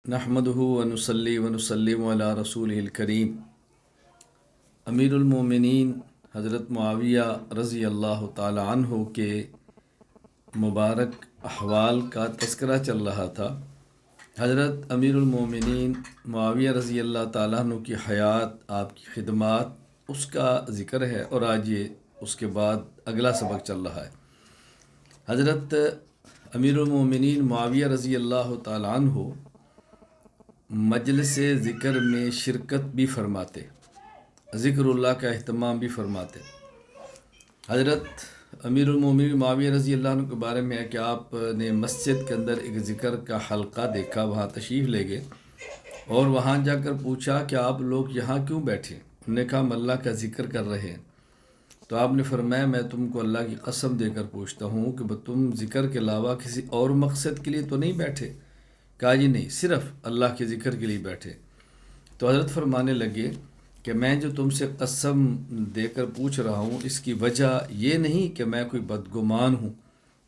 نحمدہ ونصلی ونسلم علی رسولہ الکریم۔ امیر المومنین حضرت معاویہ رضی اللہ تعالی عنہ کے مبارک احوال کا تذکرہ چل رہا تھا۔ حضرت امیر المومنین معاویہ رضی اللہ تعالیٰ عنہ کی حیات، آپ کی خدمات، اس کا ذکر ہے، اور آج یہ اس کے بعد اگلا سبق چل رہا ہے۔ حضرت امیر المومنین معاویہ رضی اللہ تعالیٰ عنہ مجلس ذکر میں شرکت بھی فرماتے، ذکر اللہ کا اہتمام بھی فرماتے۔ حضرت امیر المومنین معاویہ رضی اللہ عنہ کے بارے میں ہے کہ آپ نے مسجد کے اندر ایک ذکر کا حلقہ دیکھا، وہاں تشریف لے گئے اور وہاں جا کر پوچھا کہ آپ لوگ یہاں کیوں بیٹھے؟ انہوں نے کہا ہم اللہ کا ذکر کر رہے ہیں۔ تو آپ نے فرمایا میں تم کو اللہ کی قسم دے کر پوچھتا ہوں کہ تم ذکر کے علاوہ کسی اور مقصد کے لیے تو نہیں بیٹھے؟ کہا جی نہیں، صرف اللہ کے ذکر کے لیے بیٹھے۔ تو حضرت فرمانے لگے کہ میں جو تم سے قسم دے کر پوچھ رہا ہوں، اس کی وجہ یہ نہیں کہ میں کوئی بدگمان ہوں،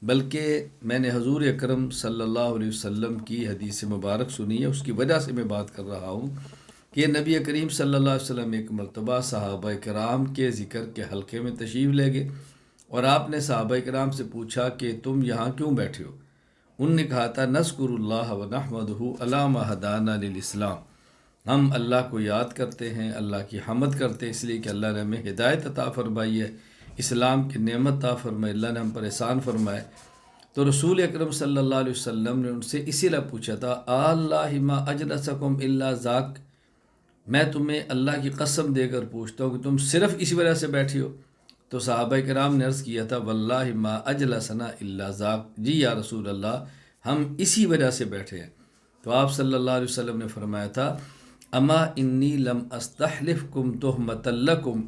بلکہ میں نے حضور اکرم صلی اللہ علیہ وسلم کی حدیث مبارک سنی ہے، اس کی وجہ سے میں بات کر رہا ہوں کہ نبی کریم صلی اللہ علیہ وسلم ایک مرتبہ صحابہ کرام کے ذکر کے حلقے میں تشریف لے گئے اور آپ نے صحابہ کرام سے پوچھا کہ تم یہاں کیوں بیٹھے ہو؟ انہوں نے کہا تھا نذکر اللہ و نحمدہ علی ما ہدانا للاسلام، ہم اللہ کو یاد کرتے ہیں، اللہ کی حمد کرتے ہیں، اس لیے کہ اللہ نے ہمیں ہدایت عطا فرمائی ہے، اسلام کی نعمت عطا فرمائی، اللہ نے ہم پر احسان فرمائے۔ تو رسول اکرم صلی اللہ علیہ وسلم نے ان سے اسی لیے پوچھا تھا اللہ ما اجلسکم الا ذاک، میں تمہیں اللہ کی قسم دے کر پوچھتا ہوں کہ تم صرف اسی وجہ سے بیٹھی ہو؟ تو صحابہ کرام نے عرض کیا تھا واللہ ما اجلسنا الا ذاک، جی یا رسول اللہ ہم اسی وجہ سے بیٹھے ہیں۔ تو آپ صلی اللہ علیہ وسلم نے فرمایا تھا اما انی لم استحلفکم تہمۃ لکم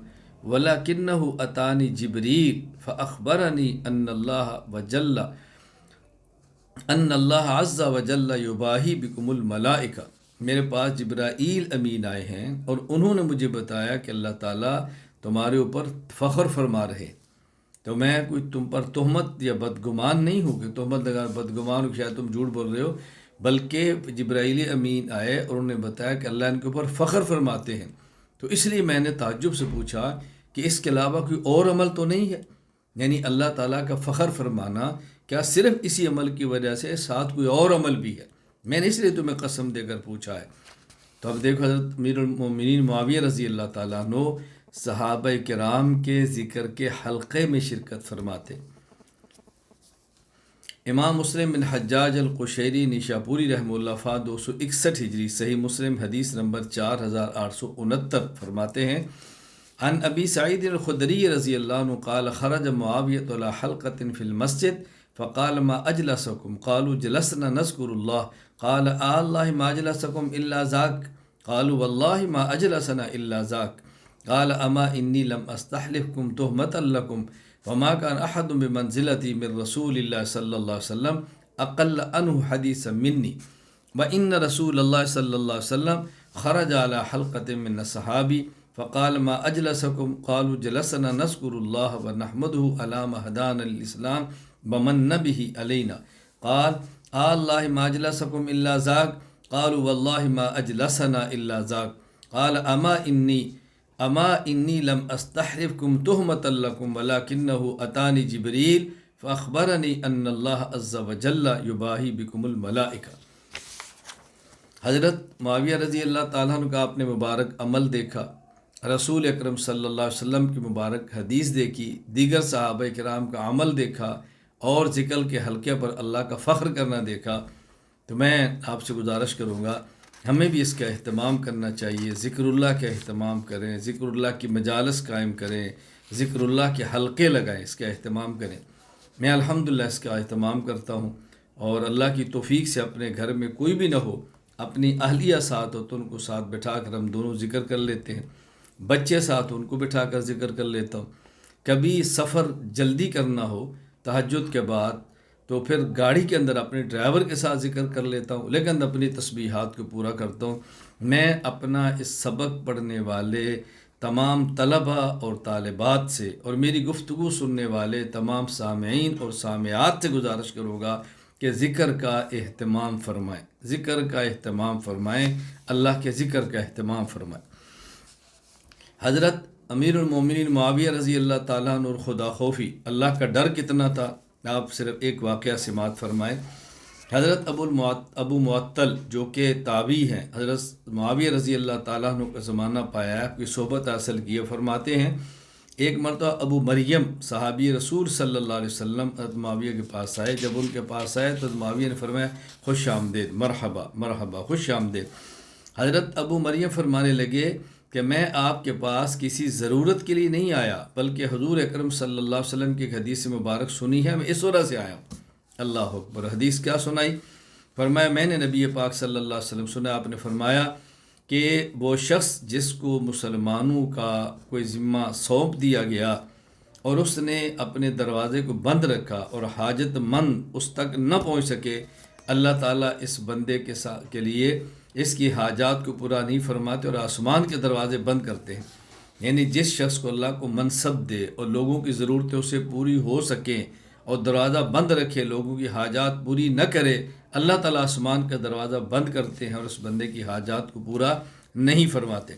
ولکنہ اتانی جبریل فاخبرنی ان اللہ عز وجل یباہی بکم الملائکہ، میرے پاس جبرائیل امین آئے ہیں اور انہوں نے مجھے بتایا کہ اللہ تعالیٰ تمہارے اوپر فخر فرما رہے، تو میں کوئی تم پر تہمت یا بدگمان نہیں ہوں کہ تہمت لگا بدگمان ہو کہ شاید تم جھوٹ بول رہے ہو، بلکہ جبرائیل امین آئے اور انہوں نے بتایا کہ اللہ ان کے اوپر فخر فرماتے ہیں، تو اس لیے میں نے تعجب سے پوچھا کہ اس کے علاوہ کوئی اور عمل تو نہیں ہے؟ یعنی اللہ تعالیٰ کا فخر فرمانا کیا صرف اسی عمل کی وجہ سے ساتھ کوئی اور عمل بھی ہے؟ میں نے اس لیے تمہیں قسم دے کر پوچھا ہے۔ تو اب دیکھو حضرت امیر المومنین معاویہ رضی اللہ تعالیٰ عنہ صحابہ کرام کے ذکر کے حلقے میں شرکت فرماتے۔ امام مسلم بن حجاج القشیری نیشاپوری رحمہ اللہ فا 261 ہجری، صحیح مسلم حدیث نمبر 4869 فرماتے ہیں عن ابی سعید الخدری رضی اللہ عنہ قال خرج معاویۃ علی حلقۃ فی المسجد فقال ما اجلسکم قالوا جلسنا نذکر اللہ قال اللہ ما اجلسکم الا ذاک قالوا واللہ ما اجلسنا الا ذاک قال اما انی لم استحلفکم تہمۃ لکم وما كان احد بمنزلتی من رسول اللہ صلی اللہ علیہ وسلم اقل عنہ حدیثا منی وان رسول اللہ صلی اللہ علیہ وسلم خرج على حلقۃ من الصحابی فقال ما اجلسکم قالوا جلسنا نذکر اللہ ونحمدہ علی ما ہدانا للاسلام ومن به علینا قال اللہ ما اجلسکم الا ذاک قالوا واللہ ما اجلسنا الا ذاک قال اما انی لم استحلفکم تہمۃ لکم ولکنہ اتانی جبریل فاخبرنی ان اللہ عز وجل یباہی بکم الملائکہ۔ حضرت معاویہ رضی اللہ تعالیٰ عنہ کا آپ نے مبارک عمل دیکھا، رسول اکرم صلی اللہ علیہ وسلم کی مبارک حدیث دیکھی، دیگر صحابہ کرام کا عمل دیکھا اور ذکر کے حلقے پر اللہ کا فخر کرنا دیکھا، تو میں آپ سے گزارش کروں گا ہمیں بھی اس کا اہتمام کرنا چاہیے، ذکر اللہ کا اہتمام کریں، ذکر اللہ کی مجالس قائم کریں، ذکر اللہ کے حلقے لگائیں، اس کا اہتمام کریں۔ میں الحمدللہ اس کا اہتمام کرتا ہوں، اور اللہ کی توفیق سے اپنے گھر میں کوئی بھی نہ ہو، اپنی اہلیہ ساتھ ہو تو ان کو ساتھ بٹھا کر ہم دونوں ذکر کر لیتے ہیں، بچے ساتھ ان کو بٹھا کر ذکر کر لیتا ہوں۔ کبھی سفر جلدی کرنا ہو تہجد کے بعد تو پھر گاڑی کے اندر اپنے ڈرائیور کے ساتھ ذکر کر لیتا ہوں، لیکن اپنی تسبیحات کو پورا کرتا ہوں۔ میں اپنا اس سبق پڑھنے والے تمام طلبہ اور طالبات سے اور میری گفتگو سننے والے تمام سامعین اور سامعات سے گزارش کروں گا کہ ذکر کا اہتمام فرمائیں، ذکر کا اہتمام فرمائیں، اللہ کے ذکر کا اہتمام فرمائیں۔ حضرت امیر المومنین معاویہ رضی اللہ تعالیٰ عنہ اور خدا خوفی، اللہ کا ڈر کتنا تھا، آپ صرف ایک واقعہ سماعت فرمائیں۔ حضرت ابو معطل جو کہ تابعی ہیں، حضرت معاویہ رضی اللہ تعالیٰ عنہ کا زمانہ پایا ہے، آپ کی صحبت حاصل کی ہے، فرماتے ہیں ایک مرتبہ ابو مریم صحابی رسول صلی اللہ علیہ وسلم حضرت معاویہ کے پاس آئے۔ جب ان کے پاس آئے تو معاویہ نے فرمایا خوش آمدید، مرحبا مرحبا، خوش آمدید۔ حضرت ابو مریم فرمانے لگے کہ میں آپ کے پاس کسی ضرورت کے لیے نہیں آیا، بلکہ حضور اکرم صلی اللہ علیہ وسلم کی ایک حدیث مبارک سنی ہے، میں اس وجہ سے آیا ہوں۔ اللہ اکبر، حدیث کیا سنائی؟ فرمایا میں نے نبی پاک صلی اللہ علیہ وسلم سنا، آپ نے فرمایا کہ وہ شخص جس کو مسلمانوں کا کوئی ذمہ سونپ دیا گیا اور اس نے اپنے دروازے کو بند رکھا اور حاجت مند اس تک نہ پہنچ سکے، اللہ تعالیٰ اس بندے کے لیے اس کی حاجات کو پورا نہیں فرماتے اور آسمان کے دروازے بند کرتے ہیں۔ یعنی جس شخص کو اللہ کو منصب دے اور لوگوں کی ضرورتیں اسے پوری ہو سکیں اور دروازہ بند رکھے، لوگوں کی حاجات پوری نہ کرے، اللہ تعالیٰ آسمان کا دروازہ بند کرتے ہیں اور اس بندے کی حاجات کو پورا نہیں فرماتے۔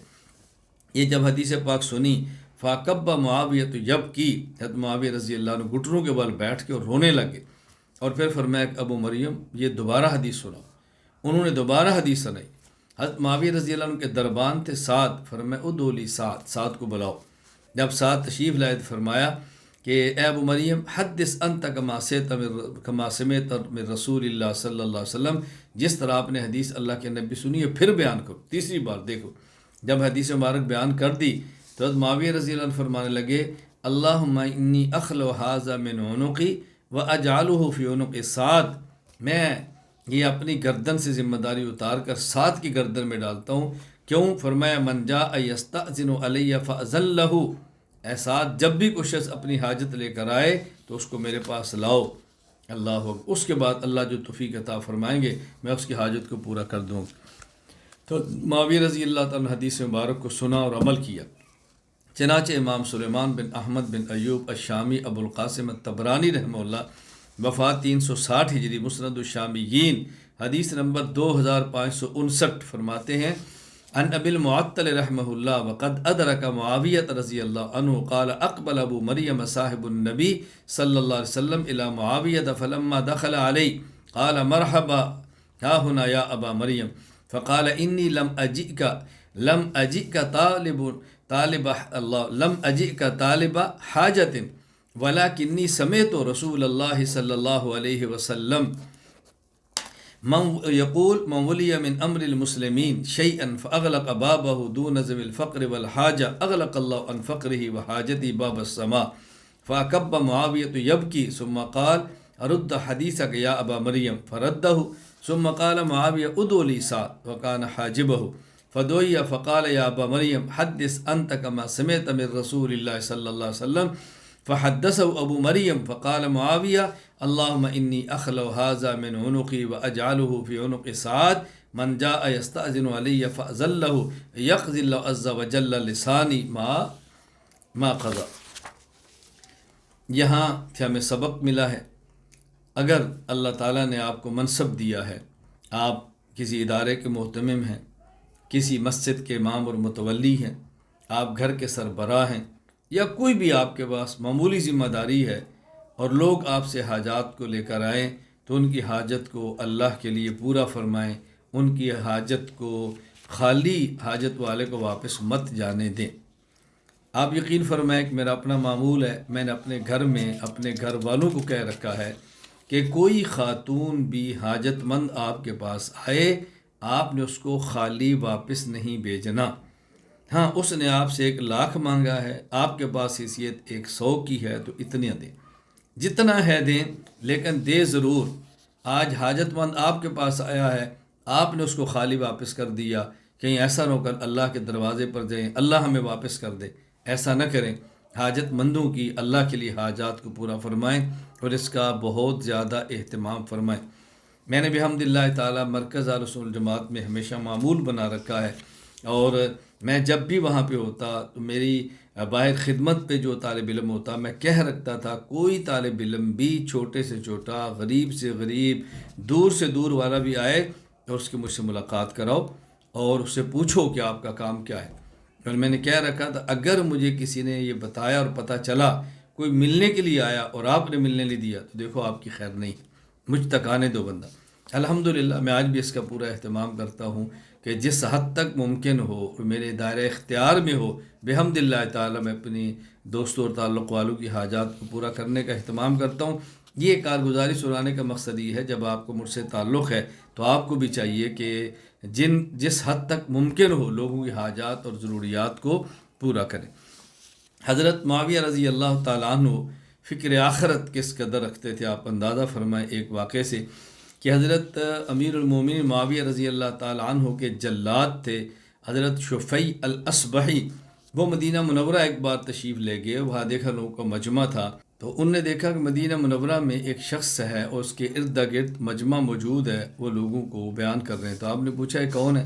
یہ جب حدیث پاک سنی، فاقب معاویہ تو جب کی، حضرت معاویہ رضی اللہ عنہ گھٹنوں کے بل بیٹھ کے اور رونے لگے، اور پھر فرمایا کہ ابو مریم یہ دوبارہ حدیث سنا۔ انہوں نے دوبارہ حدیث سنائی۔ حضرت معاویہ رضی اللہ عنہ کے دربان تھے سعد، فرمایا ادولی سعد کو بلاؤ۔ جب سعد تشریف لائے تو فرمایا کہ اے ابو مریم حدث انت کما سمعت من رسول اللہ صلی اللہ علیہ وسلم، جس طرح آپ نے حدیث اللہ کے نبی سنی ہے پھر بیان کرو۔ تیسری بار دیکھو، جب حدیث مبارک بیان کر دی تو حضرت معاویہ رضی اللہ عنہ فرمانے لگے اللہم انی اخلو ھذا من عنقی واجعلہ فی عنق سعد، میں یہ اپنی گردن سے ذمہ داری اتار کر سعد کی گردن میں ڈالتا ہوں۔ کیوں؟ فرمایا من جاء یستأذن علی فأذن لہ، اے سعد جب بھی کوئی شخص اپنی حاجت لے کر آئے تو اس کو میرے پاس لاؤ۔ اللہ اکبر، اس کے بعد اللہ جو توفیق عطا فرمائیں گے میں اس کی حاجت کو پورا کر دوں۔ تو معاویہ رضی اللہ تعالیٰ نے حدیث مبارک کو سنا اور عمل کیا۔ چنانچہ امام سلیمان بن احمد بن ایوب الشامی ابو القاسم الطبرانی رحمہ اللہ، وفات 360 ہجری، مسند الشامیین، حدیث نمبر 2559، فرماتے ہیں عن ابی المعطل رحمہ اللہ وقد ادرک معاویہ رضی اللہ عنہ قال اقبل ابو مریم صاحب النبی صلی اللہ علیہ وسلم الى معاویہ فلما دخل علی قال مرحبا ها هنا یا ابا مریم فقال انی لم اجئک طالب حاجت ولکنی سمعت رسول اللہ صلی اللہ علیہ وسلم من يقول من ولي من امر المسلمين شيئا فاغلق بابه دون ذوي الفقر والحاجه اغلق الله عن فقره وحاجته باب السماء فاكب معاويه يبكي ثم قال ارد حديثك يا ابا مريم فرده ثم قال معاويه ادعو لي سعد وكان حاجبه فدعي فقال يا ابا مريم حدث انت كما سمعت من رسول الله صلى الله عليه وسلم فحدثه ابو مریم فقال معاویہ اللہم انی اخلو ھذا من عنقی واجعلہ فی عنق سعد من جاء یستأذن علی فأذن لہ یقضی اللہ عز وجل لسانی ما قضا۔ یہاں سے ہمیں سبق ملا ہے، اگر اللہ تعالیٰ نے آپ کو منصب دیا ہے، آپ کسی ادارے کے محتمم ہیں، کسی مسجد کے امام اور متولی ہیں، آپ گھر کے سربراہ ہیں، یا کوئی بھی آپ کے پاس معمولی ذمہ داری ہے اور لوگ آپ سے حاجات کو لے کر آئیں تو ان کی حاجت کو اللہ کے لیے پورا فرمائیں، ان کی حاجت کو خالی حاجت والے کو واپس مت جانے دیں۔ آپ یقین فرمائیں کہ میرا اپنا معمول ہے، میں نے اپنے گھر میں اپنے گھر والوں کو کہہ رکھا ہے کہ کوئی خاتون بھی حاجت مند آپ کے پاس آئے، آپ نے اس کو خالی واپس نہیں بھیجنا۔ ہاں اس نے آپ سے 1,00,000 مانگا ہے، آپ کے پاس حیثیت 100 کی ہے تو اتنے دیں، جتنا ہے دیں، لیکن دے ضرور۔ آج حاجت مند آپ کے پاس آیا ہے، آپ نے اس کو خالی واپس کر دیا، کہیں ایسا نہ ہو کر اللہ کے دروازے پر جائیں اللہ ہمیں واپس کر دے، ایسا نہ کریں۔ حاجت مندوں کی اللہ کے لیے حاجات کو پورا فرمائیں اور اس کا بہت زیادہ اہتمام فرمائیں۔ میں نے بحمد اللہ تعالیٰ مرکز اہل سنت والجماعت میں ہمیشہ معمول بنا رکھا ہے اور میں جب بھی وہاں پہ ہوتا تو میری باہر خدمت پہ جو طالب علم ہوتا میں کہہ رکھتا تھا کوئی طالب علم بھی چھوٹے سے چھوٹا غریب سے غریب دور سے دور والا بھی آئے اور اس کی مجھ سے ملاقات کراؤ اور اس سے پوچھو کہ آپ کا کام کیا ہے۔ اور میں نے کہہ رکھا تھا اگر مجھے کسی نے یہ بتایا اور پتہ چلا کوئی ملنے کے لیے آیا اور آپ نے ملنے نہیں دیا تو دیکھو آپ کی خیر نہیں، مجھ تک آنے دو بندہ۔ الحمدللہ میں آج بھی اس کا پورا اہتمام کرتا ہوں کہ جس حد تک ممکن ہو میرے دائرہ اختیار میں ہو بحمد اللہ تعالیٰ میں اپنی دوستوں اور تعلق والوں کی حاجات کو پورا کرنے کا اہتمام کرتا ہوں۔ یہ کارگزاری سنانے کا مقصد یہ ہے جب آپ کو مجھ سے تعلق ہے تو آپ کو بھی چاہیے کہ جس حد تک ممکن ہو لوگوں کی حاجات اور ضروریات کو پورا کریں۔ حضرت معاویہ رضی اللہ تعالیٰ عنہ فکر آخرت کس قدر رکھتے تھے آپ اندازہ فرمائیں ایک واقعے سے کہ حضرت امیر المومنین معاویہ رضی اللہ تعالیٰ عنہ کے جلاد تھے حضرت شفیع الاصبحی، وہ مدینہ منورہ ایک بار تشریف لے گئے، وہاں دیکھا لوگوں کا مجمع تھا تو ان نے دیکھا کہ مدینہ منورہ میں ایک شخص ہے اور اس کے ارد گرد مجمع موجود ہے، وہ لوگوں کو بیان کر رہے ہیں۔ تو آپ نے پوچھا یہ کون ہے؟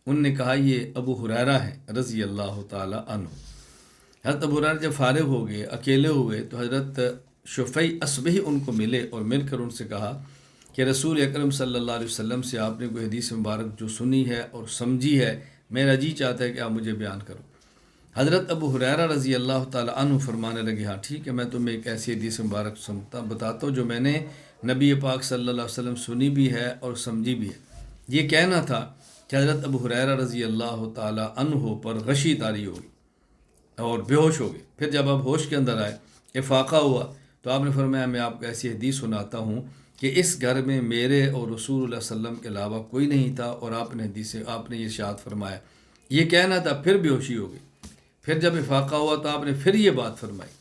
ان نے کہا یہ ابو ہریرہ ہے رضی اللہ تعالیٰ عنہ۔ حضرت ابو ہریرہ جب فارغ ہو گئے اکیلے ہوئے تو حضرت شفیع اصبحی ان کو ملے اور مل کر ان سے کہا کہ رسول اکرم صلی اللہ علیہ وسلم سے آپ نے کوئی حدیث مبارک جو سنی ہے اور سمجھی ہے، میرا جی چاہتا ہے کہ آپ مجھے بیان کرو۔ حضرت ابو ہریرہ رضی اللہ تعالیٰ عنہ فرمانے لگے ہاں ٹھیک ہے، میں تمہیں ایک ایسی حدیث مبارک بتاتا ہوں جو میں نے نبی پاک صلی اللہ علیہ وسلم سنی بھی ہے اور سمجھی بھی ہے۔ یہ کہنا تھا کہ حضرت ابو ہریرہ رضی اللہ تعالیٰ عنہ پر غشی طاری ہوگی اور بے ہوش ہو گئے۔ پھر جب آپ ہوش کے اندر آئے افاقہ ہوا تو آپ نے فرمایا میں آپ کو ایسی حدیث سناتا ہوں کہ اس گھر میں میرے اور رسول اللہ صلی اللہ علیہ وسلم کے علاوہ کوئی نہیں تھا، اور آپ نے یہ ارشاد فرمایا۔ یہ کہنا تھا پھر بے ہوشی ہو گئی۔ پھر جب افاقہ ہوا تو آپ نے پھر یہ بات فرمائی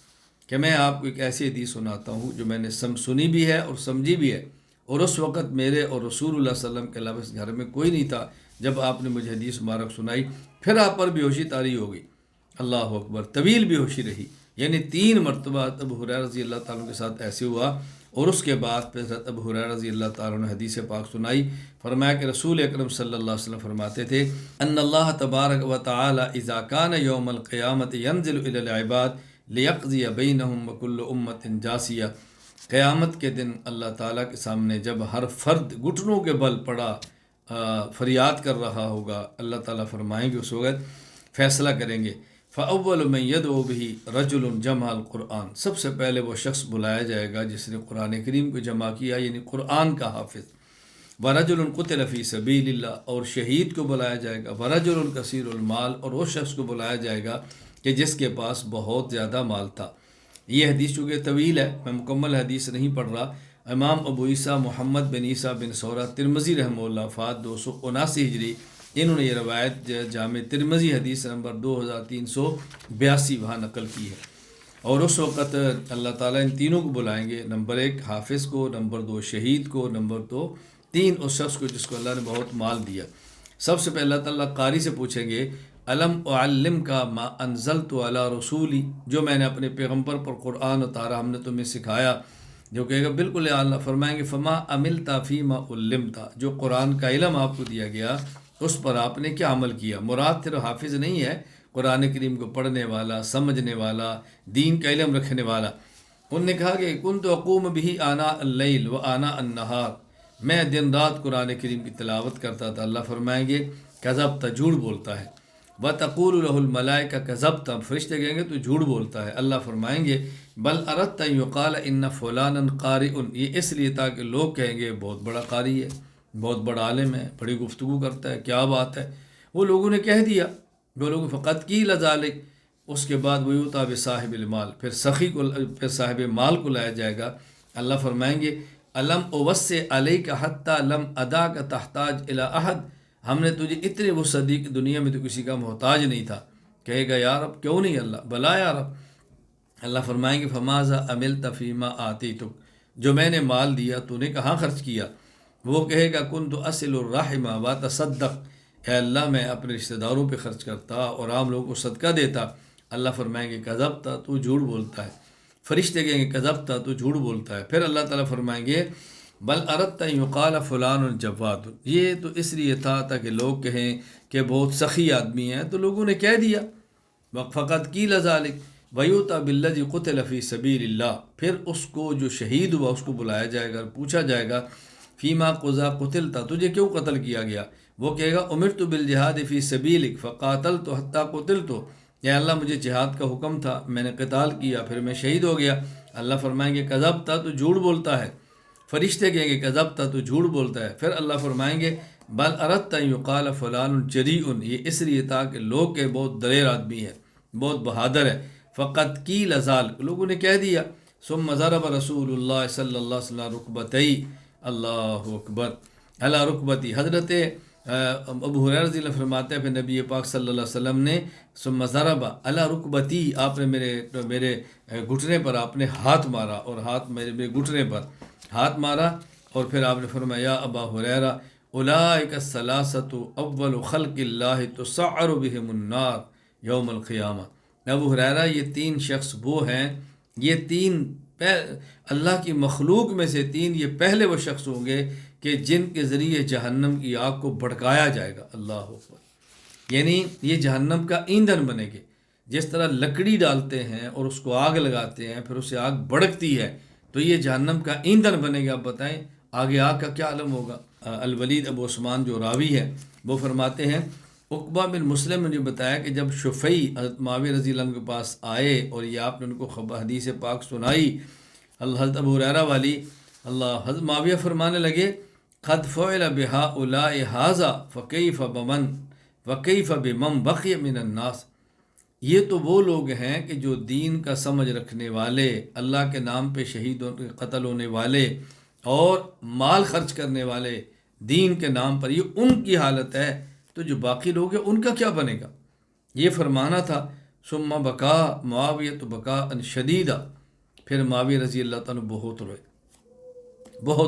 کہ میں آپ کو ایک ایسی حدیث سناتا ہوں جو میں نے سنی بھی ہے اور سمجھی بھی ہے، اور اس وقت میرے اور رسول اللہ صلی اللہ علیہ وسلم کے علاوہ اس گھر میں کوئی نہیں تھا۔ جب آپ نے مجھے حدیث مبارک سنائی پھر آپ پر بے ہوشی طاری ہو گئی۔ اللہ اکبر، طویل بے ہوشی رہی، یعنی 3 مرتبہ ابو ہریرہ رضی اللہ تعالیٰ کے ساتھ ایسے ہوا، اور اس کے بعد پھر حضرت ابو ہریرہ رضی اللہ تعالیٰ نے حدیث پاک سنائی۔ فرمایا کہ رسول اکرم صلی اللہ علیہ وسلم فرماتے تھے ان اللہ تبارک و تعالی اذا کان یوم القیامت ینزل الی العباد لیقضی بینہم وکل امت جاسیہ۔ قیامت کے دن اللہ تعالیٰ کے سامنے جب ہر فرد گھٹنوں کے بل پڑا فریاد کر رہا ہوگا، اللہ تعالیٰ فرمائیں گے اس وقت فیصلہ کریں گے فاول من یدعو به رجل جمع القرآن، سب سے پہلے وہ شخص بلایا جائے گا جس نے قرآن کریم کو جمع کیا، یعنی قرآن کا حافظ۔ ورجل قتل فی سبیل اللہ، اور شہید کو بلایا جائے گا۔ ورجل کثیر المال، اور اس شخص کو بلایا جائے گا کہ جس کے پاس بہت زیادہ مال تھا۔ یہ حدیث چونکہ طویل ہے میں مکمل حدیث نہیں پڑھ رہا۔ امام ابو عیسیٰ محمد بن عیسیٰ بن سورہ ترمذی رحمہ اللہ وفات 279 ہجری، انہوں نے یہ روایت جامع ترمذی حدیث نمبر 2382 وہاں نقل کی ہے۔ اور اس وقت اللہ تعالیٰ ان تینوں کو بلائیں گے، نمبر 1 حافظ کو، نمبر 2 شہید کو، نمبر 3 اس شخص کو جس کو اللہ نے بہت مال دیا۔ سب سے پہلے اللہ تعالیٰ قاری سے پوچھیں گے الم اعلم کا ما انزلت علی رسولی، جو میں نے اپنے پیغمبر پر قرآن اتارا ہم نے تمہیں سکھایا، جو کہے گا بالکل اللہ، فرمائیں گے فما عملتا فیما علمتا، جو قرآن کا علم آپ کو دیا گیا اس پر آپ نے کیا عمل کیا۔ مراد صرف حافظ نہیں ہے، قرآن کریم کو پڑھنے والا، سمجھنے والا، دین کا علم رکھنے والا۔ انہوں نے کہا کہ کنت اقوم به آناء اللیل و آناء النہار، میں دن رات قرآن کریم کی تلاوت کرتا تھا۔ اللہ فرمائیں گے کذبت، جھوٹ بولتا ہے۔ وتقول له الملائکہ کذبت، فرشتے کہیں گے تو جھوٹ بولتا ہے۔ اللہ فرمائیں گے بل اردت ان یقال ان فلانا قارئ، یہ اس لیے تاکہ لوگ کہیں گے بہت بڑا قاری ہے، بہت بڑا عالم ہے، بڑی گفتگو کرتا ہے، کیا بات ہے۔ وہ لوگوں نے کہہ دیا، وہ لوگ فقط قیل ذالک، اس کے بعد وہ یوتا بصاحب المال، پھر سخی کو، پھر صاحب مال کو لایا جائے گا۔ اللہ فرمائیں گے الم اوسع علیک حتی لم اداک تحتاج الی احد، ہم نے تجھے اتنے وسعت دی کہ دنیا میں تو کسی کا محتاج نہیں تھا۔ کہے گا یا رب کیوں نہیں، اللہ بلا یا رب۔ اللہ فرمائیں گے فماذا عملت فیما آتیتک، جو میں نے مال دیا تو نے کہاں خرچ کیا۔ وہ کہے گا کنت اصل الرحم وتصدق، اے اللہ میں اپنے رشتہ داروں پہ خرچ کرتا اور عام لوگوں کو صدقہ دیتا۔ اللہ فرمائیں گے کذبت، تو جھوٹ بولتا ہے۔ فرشتے کہیں گے کذبت، تو جھوٹ بولتا ہے۔ پھر اللہ تعالیٰ فرمائیں گے بل اردت ان یقال فلان جواد، یہ تو اس لیے تھا تاکہ لوگ کہیں کہ بہت سخی آدمی ہیں، تو لوگوں نے کہہ دیا فقط قیل ذالک ویؤتی بالذی قتل فی سبیل اللہ، پھر اس کو جو شہید ہوا اس کو بلایا جائے گا اور پوچھا جائے گا فیما قضا قتلتا، تجھے کیوں قتل کیا گیا؟ وہ کہے گا امرت بالجہاد فی سبیلک فقاتلت حتی قتلت، یا اللہ مجھے جہاد کا حکم تھا، میں نے قتال کیا، پھر میں شہید ہو گیا۔ اللہ فرمائیں گے کذبت، تو جھوٹ بولتا ہے۔ فرشتے کہیں گے کذبت، تو جھوٹ بولتا ہے۔ پھر اللہ فرمائیں گے بل اردت ان یقال فلان جریء، یہ اس لیے تھا کہ لوگ کے بہت دلیر آدمی ہے، بہت بہادر ہے۔ فقط قیل ذالک، لوگوں نے کہہ دیا۔ ثم ضرب رسول اللہ صلی اللہ علیہ وسلم رکبتئی، اللہ اکبر، اللہ رکبتی، حضرت ابو ہریرہ رضی اللہ عنہ فرماتے ہیں پھر نبی پاک صلی اللہ علیہ وسلم نے ثم ضرب اللہ رکبتی، آپ نے میرے گھٹنے پر آپ نے ہاتھ مارا، اور ہاتھ میرے گھٹنے پر ہاتھ مارا، اور پھر آپ نے فرمایا یا ابا ہریرہ اولئک الثلاثۃ اول خلق اللہ تسعر بہم النار یوم القیامہ، ابو ہریرہ یہ تین شخص وہ ہیں، یہ تین اللہ کی مخلوق میں سے تین یہ پہلے وہ شخص ہوں گے کہ جن کے ذریعے جہنم کی آگ کو بھڑکایا جائے گا۔ اللہ اکبر، یعنی یہ جہنم کا ایندھن بنے گے، جس طرح لکڑی ڈالتے ہیں اور اس کو آگ لگاتے ہیں پھر اسے آگ بھڑکتی ہے، تو یہ جہنم کا ایندھن بنے گا۔ آپ بتائیں آگے آگ کا کیا عالم ہوگا۔ الولید ابو عثمان جو راوی ہے وہ فرماتے ہیں عقبہ بن مسلم نے جو بتایا کہ جب شفیع حضرت معاویہ رضی اللہ عنہ کے پاس آئے اور یہ آپ نے ان کو حدیث پاک سنائی حضرت ابو ہریرہ والی، حضرت معاویہ فرمانے لگے قد فعل بہؤلاء ھذا فکیف بمن بقی من الناس، یہ تو وہ لوگ ہیں کہ جو دین کا سمجھ رکھنے والے، اللہ کے نام پہ شہید قتل ہونے والے اور مال خرچ کرنے والے دین کے نام پر، یہ ان کی حالت ہے، تو جو باقی لوگ ہیں ان کا کیا بنے گا؟ یہ فرمانا تھا۔ ثم بکا معاویہ بکاء شدیدہ، پھر معاویہ رضی اللہ تعالیٰ بہت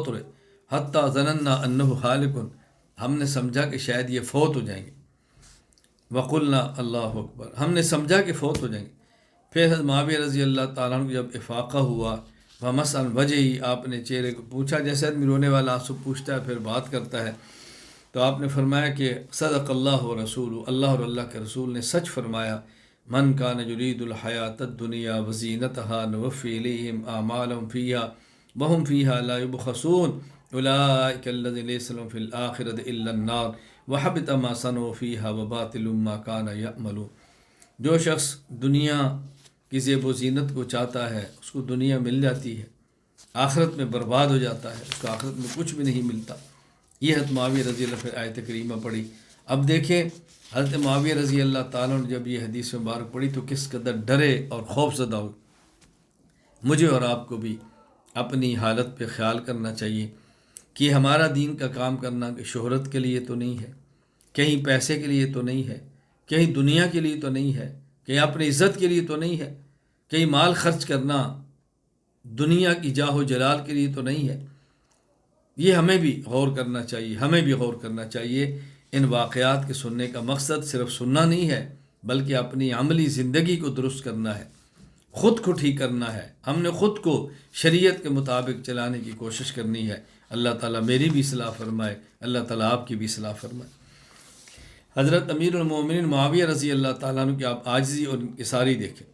روئے حتیٰ ظننا انہ ہالک، ہم نے سمجھا کہ شاید یہ فوت ہو جائیں گے۔ وقلنا اللہ اکبر، ہم نے سمجھا کہ فوت ہو جائیں گے۔ پھر حضرت معاویہ رضی اللہ تعالیٰ عنہ کو جب افاقہ ہوا ومسعن وجہی، آپ نے چہرے کو پوچھا جیسے آدمی رونے والا آنسو پوچھتا ہے پھر بات کرتا ہے، تو آپ نے فرمایا کہ صدق اللہ و رسول، اللہ اور اللہ کے رسول نے سچ فرمایا، من کان یرید الحیات الدنیا وزینتہا نوفی الیہم اعمالہم فیہا وہم فیہا لا یبخسون اولئک الذین لیس لہم فی الآخرۃ الا النار وحبط ما صنعوا فیہا وباطل ما کان یعملون، جو شخص دنیا کی زیب و زینت کو چاہتا ہے اس کو دنیا مل جاتی ہے، آخرت میں برباد ہو جاتا ہے، اس کو آخرت میں کچھ بھی نہیں ملتا۔ یہ حضرت معاویہ رضی اللہ پھر آیت کریمہ پڑھی۔ اب دیکھیں حضرت معاویہ رضی اللہ تعالیٰ نے جب یہ حدیث مبارک پڑھی تو کس قدر ڈرے اور خوف زدہ ہوئے۔ مجھے اور آپ کو بھی اپنی حالت پہ خیال کرنا چاہیے کہ ہمارا دین کا کام کرنا کہ شہرت کے لیے تو نہیں ہے، کہیں پیسے کے لیے تو نہیں ہے، کہیں دنیا کے لیے تو نہیں ہے، کہیں اپنی عزت کے لیے تو نہیں ہے، کہیں مال خرچ کرنا دنیا کی جاہ و جلال کے لیے تو نہیں ہے۔ یہ ہمیں بھی غور کرنا چاہیے، ان واقعات کے سننے کا مقصد صرف سننا نہیں ہے بلکہ اپنی عملی زندگی کو درست کرنا ہے، خود کو ٹھیک کرنا ہے، ہم نے خود کو شریعت کے مطابق چلانے کی کوشش کرنی ہے۔ اللہ تعالیٰ میری بھی اصلاح فرمائے، اللہ تعالیٰ آپ کی بھی اصلاح فرمائے۔ حضرت امیر المومنین معاویہ رضی اللہ تعالیٰ عنہ کی آپ عاجزی اور انکساری دیکھیں۔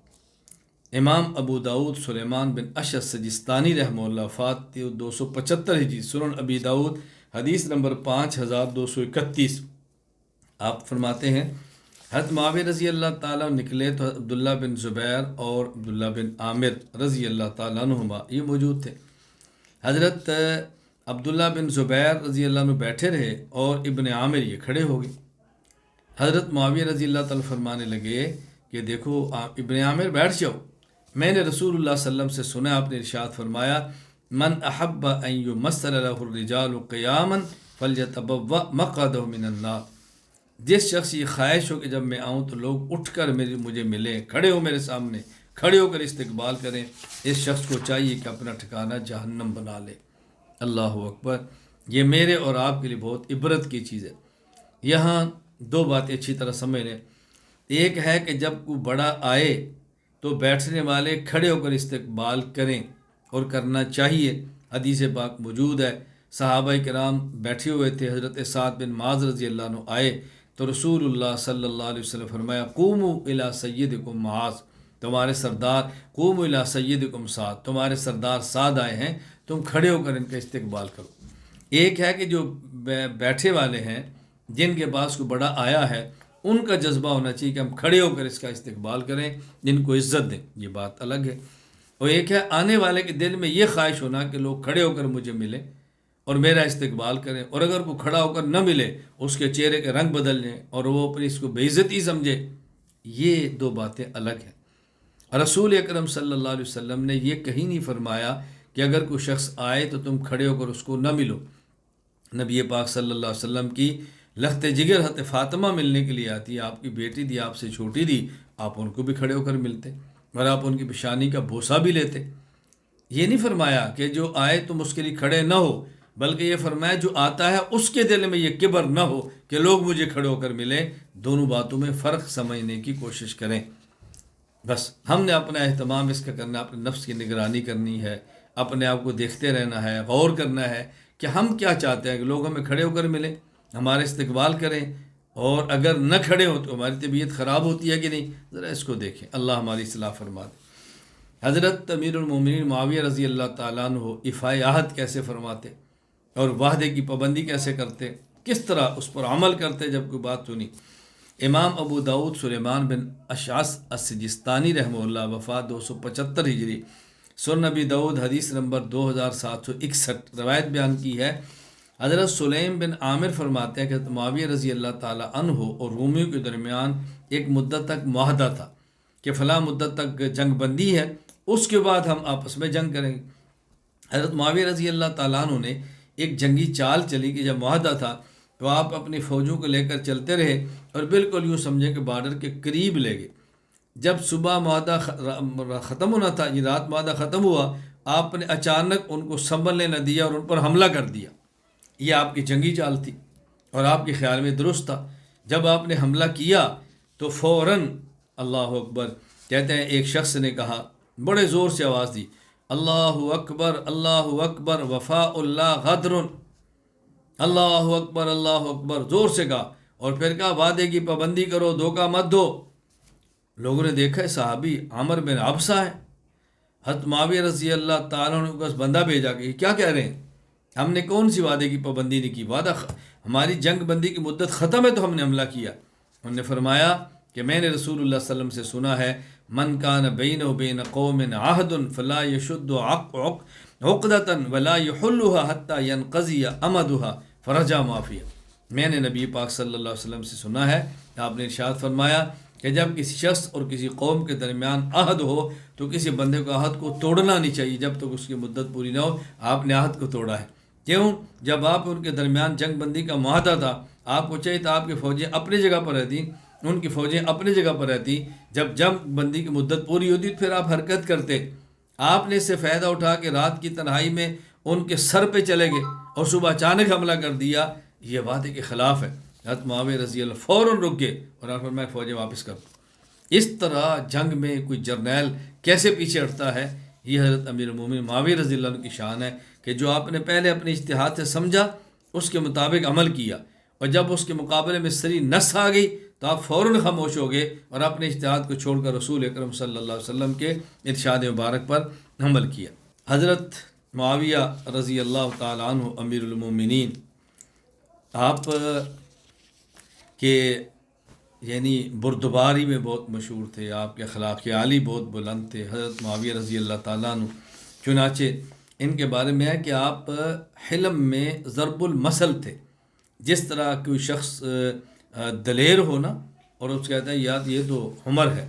امام ابو داود سلیمان بن اشعث سجستانی رحمہ اللہ وفات 275 ہجری، سنن ابی داود حدیث نمبر 5231۔ آپ فرماتے ہیں حضرت معاویہ رضی اللہ تعالیٰ نکلے تو عبداللہ بن زبیر اور عبداللہ بن عامر رضی اللہ تعالیٰ عنہما یہ موجود تھے۔ حضرت عبداللہ بن زبیر رضی اللہ عنہ بیٹھے رہے اور ابن عامر یہ کھڑے ہو گئے۔ حضرت معاویہ رضی اللہ تعالیٰ فرمانے لگے کہ دیکھو ابن عامر بیٹھ جاؤ، میں نے رسول اللہ صلی اللہ علیہ وسلم سے سنا، آپ نے ارشاد فرمایا من احب ان یمثل له الرجال قیاما فلیتبوأ مقعدہ من النار، جس شخص یہ خواہش ہو کہ جب میں آؤں تو لوگ اٹھ کر مجھے ملیں، کھڑے ہو میرے سامنے، کھڑے ہو کر استقبال کریں، اس شخص کو چاہیے کہ اپنا ٹھکانہ جہنم بنا لے۔ اللہ اکبر، یہ میرے اور آپ کے لیے بہت عبرت کی چیز ہے۔ یہاں دو باتیں اچھی طرح سمجھ لیں، ایک ہے کہ جب کوئی بڑا آئے تو بیٹھنے والے کھڑے ہو کر استقبال کریں اور کرنا چاہیے، حدیث پاک موجود ہے، صحابہ کرام بیٹھے ہوئے تھے، حضرت سعد بن معاذ رضی اللہ عنہ آئے تو رسول اللہ صلی اللہ علیہ وسلم فرمایا قوموا الی سیدکم معاذ، تمہارے سردار، قوموا الی سیدکم سعد، تمہارے سردار سعد آئے ہیں، تم کھڑے ہو کر ان کا استقبال کرو۔ ایک ہے کہ جو بیٹھے والے ہیں، جن کے پاس کوئی بڑا آیا ہے، ان کا جذبہ ہونا چاہیے کہ ہم کھڑے ہو کر اس کا استقبال کریں، جن کو عزت دیں، یہ بات الگ ہے۔ اور ایک ہے آنے والے کے دل میں یہ خواہش ہونا کہ لوگ کھڑے ہو کر مجھے ملیں اور میرا استقبال کریں، اور اگر کوئی کھڑا ہو کر نہ ملے اس کے چہرے کے رنگ بدل لیں اور وہ اپنی اس کو بے عزتی سمجھے، یہ دو باتیں الگ ہیں۔ رسول اکرم صلی اللہ علیہ وسلم نے یہ کہیں نہیں فرمایا کہ اگر کوئی شخص آئے تو تم کھڑے ہو کر اس کو نہ ملو۔ نبی پاک صلی اللہ علیہ وسلم کی لخت جگر حضرت فاطمہ ملنے کے لیے آتی ہے، آپ کی بیٹی تھی، آپ سے چھوٹی تھی، آپ ان کو بھی کھڑے ہو کر ملتے اور آپ ان کی پیشانی کا بوسہ بھی لیتے۔ یہ نہیں فرمایا کہ جو آئے تم اس کے لیے کھڑے نہ ہو، بلکہ یہ فرمایا جو آتا ہے اس کے دل میں یہ کبر نہ ہو کہ لوگ مجھے کھڑے ہو کر ملیں۔ دونوں باتوں میں فرق سمجھنے کی کوشش کریں۔ بس ہم نے اپنا اہتمام اس کا کرنا، اپنے نفس کی نگرانی کرنی ہے، اپنے آپ کو دیکھتے رہنا ہے، غور کرنا ہے کہ ہم کیا چاہتے ہیں کہ لوگ ہمیں کھڑے ہو کر ملیں، ہمارا استقبال کریں، اور اگر نہ کھڑے ہوں تو ہماری طبیعت خراب ہوتی ہے کہ نہیں، ذرا اس کو دیکھیں۔ اللہ ہماری اصلاح فرما دے۔ حضرت امیر المومنین معاویہ رضی اللہ تعالیٰ عنہ ایفائے عہد کیسے فرماتے اور وعدے کی پابندی کیسے کرتے، کس طرح اس پر عمل کرتے جب کوئی بات سنی۔ امام ابو داؤد سلیمان بن اشعث السجستانی رحمہ اللہ، وفات 275 ہجری، سنن نبی داؤد حدیث نمبر 2761، روایت بیان کی ہے۔ حضرت سلیم بن عامر فرماتے ہیں کہ معاویہ رضی اللہ تعالیٰ عنہ اور رومیوں کے درمیان ایک مدت تک معاہدہ تھا کہ فلاں مدت تک جنگ بندی ہے، اس کے بعد ہم آپس میں جنگ کریں گے۔ حضرت معاویہ رضی اللہ تعالیٰ عنہ نے ایک جنگی چال چلی کہ جب معاہدہ تھا تو آپ اپنی فوجوں کو لے کر چلتے رہے اور بالکل یوں سمجھیں کہ بارڈر کے قریب لے گئے۔ جب صبح معاہدہ ختم ہونا تھا، یہ رات معاہدہ ختم ہوا، آپ نے اچانک ان کو سنبھلنے نہ دیا اور ان پر حملہ کر دیا۔ یہ آپ کی جنگی چال تھی اور آپ کے خیال میں درست تھا۔ جب آپ نے حملہ کیا تو فوراً اللہ اکبر کہتے ہیں ایک شخص نے کہا، بڑے زور سے آواز دی، اللہ اکبر اللہ اکبر وفاء اللہ غدر، اللہ اکبر اللہ اکبر، زور سے کہا، اور پھر کہا وعدے کی پابندی کرو، دھوکہ مت دو۔ لوگوں نے دیکھا ہے صحابی عامر بن عبسہ ہے، حضرت معاویہ رضی اللہ تعالیٰ نے بس بندہ بھیجا کہ کیا کہہ رہے ہیں، ہم نے کون سی وعدے کی پابندی نہیں کی، ہماری جنگ بندی کی مدت ختم ہے تو ہم نے حملہ کیا۔ انہوں نے فرمایا کہ میں نے رسول اللہ صلی اللہ علیہ وسلم سے سنا ہے، من کان بینہ وبین قوم عہد فلا یشد عقدۃ ولا یحلها حتی ینقضی امدها فرجع ما فیہا۔ میں نے نبی پاک صلی اللہ علیہ وسلم سے سنا ہے، آپ نے ارشاد فرمایا کہ جب کسی شخص اور کسی قوم کے درمیان عہد ہو تو کسی بندے کو عہد کو توڑنا نہیں چاہیے جب تک اس کی مدت پوری نہ ہو۔ آپ نے عہد کو توڑا ہے، کیوں؟ جب آپ ان کے درمیان جنگ بندی کا معاہدہ تھا، آپ کو چاہیے تھا آپ کی فوجیں اپنی جگہ پر رہتی، ان کی فوجیں اپنی جگہ پر رہتی، جب جنگ بندی کی مدت پوری ہوتی پھر آپ حرکت کرتے۔ آپ نے اس سے فائدہ اٹھا کے رات کی تنہائی میں ان کے سر پہ چلے گئے اور صبح اچانک حملہ کر دیا، یہ وعدے کے خلاف ہے۔ حضرت معاویہ رضی اللہ فوراً رک گئے اور آپ فرمایا فوجیں واپس کر دو۔ اس طرح جنگ میں کوئی جرنیل کیسے پیچھے ہٹتا ہے، یہ حضرت امیر المومنین معاویہ رضی اللہ عنہ کی شان ہے کہ جو آپ نے پہلے اپنے اجتہاد سے سمجھا، اس کے مطابق عمل کیا، اور جب اس کے مقابلے میں صریح نص آ گئی تو آپ فوراً خاموش ہو گئے اور اپنے اجتہاد کو چھوڑ کر رسول اکرم صلی اللہ علیہ وسلم کے ارشاد مبارک پر عمل کیا۔ حضرت معاویہ رضی اللہ تعالیٰ عنہ امیر المومنین، آپ کے یعنی بردباری میں بہت مشہور تھے، آپ کے اخلاق عالی بہت بلند تھے حضرت معاویہ رضی اللہ تعالیٰ عنہ۔ چنانچہ ان کے بارے میں ہے کہ آپ حلم میں ضرب المثل تھے۔ جس طرح کوئی شخص دلیر ہونا اور اس کہتے ہیں یاد یہ تو عمر ہے،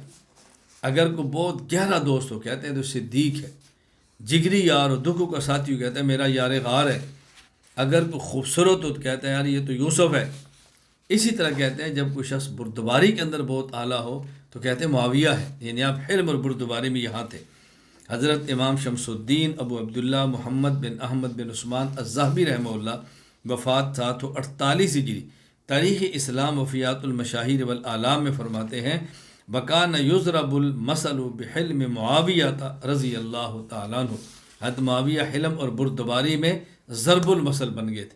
اگر کوئی بہت گہرا دوست ہو کہتے ہیں تو صدیق ہے، جگری یار ہو دکھوں کا ساتھی ہو کہتے ہیں میرا یار غار ہے، اگر کوئی خوبصورت ہو تو کہتے ہیں یار یہ تو یوسف ہے۔ اسی طرح کہتے ہیں جب کوئی شخص بردباری کے اندر بہت اعلیٰ ہو تو کہتے ہیں معاویہ ہے، یعنی آپ حلم اور بردباری میں یہاں تھے۔ حضرت امام شمس الدین ابو عبداللہ محمد بن احمد بن عثمان الذہبی رحمہ اللہ، وفات 748 ہجری، تاریخ اسلام وفیات المشاہیر والآلام میں فرماتے ہیں وَكَانَ يُضْرَبُ الْمَثَلُ بِحِلْمِ مُعَاوِيَةَ رضی اللہ تعالیٰ عنہ۔ حضرت معاویہ حلم اور بردباری میں ضرب المثل بن گئے تھے۔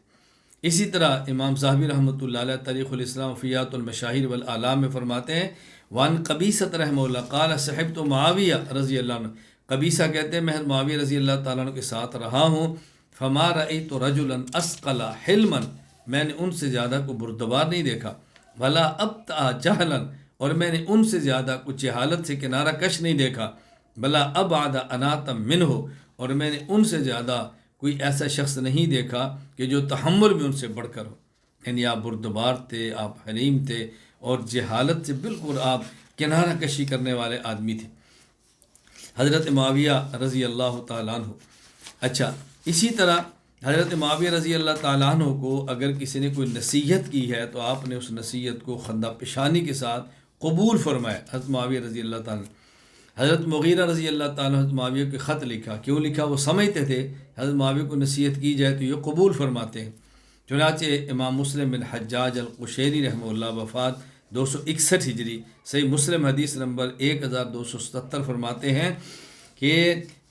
اسی طرح امام صاحبی رحمۃ اللہ علیہ تاریخ الاسلام فیات المشاہیر والآلام میں فرماتے ہیں وان قبیصۃ رحمہ اللہ قال صحبت معاویہ رضی اللہ عنہ، قبیصہ کہتے ہیں میں معاویہ رضی اللہ تعالیٰ عنہ کے ساتھ رہا ہوں، فما رأیت رجلا اسقل حلما، میں نے ان سے زیادہ کو بردبار نہیں دیکھا، ولا ابطأ جہلا، اور میں نے ان سے زیادہ کچھ جہالت سے کنارہ کش نہیں دیکھا، بلا ابعد اناتا منہ، اور میں نے ان سے زیادہ کوئی ایسا شخص نہیں دیکھا کہ جو تحمل میں ان سے بڑھ کر ہو، یعنی آپ بردبار تھے، آپ حلیم تھے، اور جہالت سے بالکل آپ کنارہ کشی کرنے والے آدمی تھے، حضرت معاویہ رضی اللہ تعالیٰ عنہ۔ اچھا، اسی طرح حضرت معاویہ رضی اللہ تعالیٰ عنہ کو اگر کسی نے کوئی نصیحت کی ہے تو آپ نے اس نصیحت کو خندہ پیشانی کے ساتھ قبول فرمایا۔ حضرت معاویہ رضی اللہ تعالیٰ عنہ، حضرت مغیرہ رضی اللہ تعالیٰ حضرت معاویہ کے خط لکھا، کیوں لکھا؟ وہ سمجھتے تھے حضرت معاویہ کو نصیحت کی جائے تو یہ قبول فرماتے ہیں۔ چنانچہ امام مسلم بن حجاج القشیری رحمہ اللہ وفات 261 ہجری، صحیح مسلم حدیث نمبر 1277 فرماتے ہیں کہ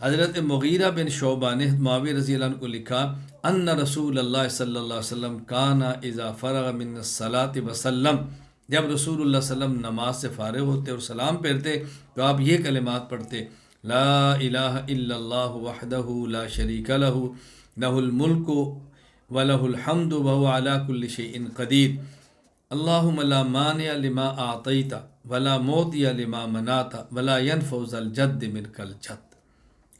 حضرت مغیرہ بن شعبہ نے معاویہ رضی اللہ عنہ کو لکھا ان رسول اللہ صلی اللہ علیہ وسلم کانا اذا فرغ من الصلاۃ وسلم، جب رسول اللہ صلی اللہ علیہ وسلم نماز سے فارغ ہوتے اور سلام پھیرتے تو آپ یہ کلمات پڑھتے، لا الہ الا اللہ وحدہ لا شریک لہ لہ الملک ولہ الحمد وہو علی کل شیء قدیر، اللہم لا مانع لما اعطیت ولا معطی لما منعت ولا ينفع ذا الجد منک الجد۔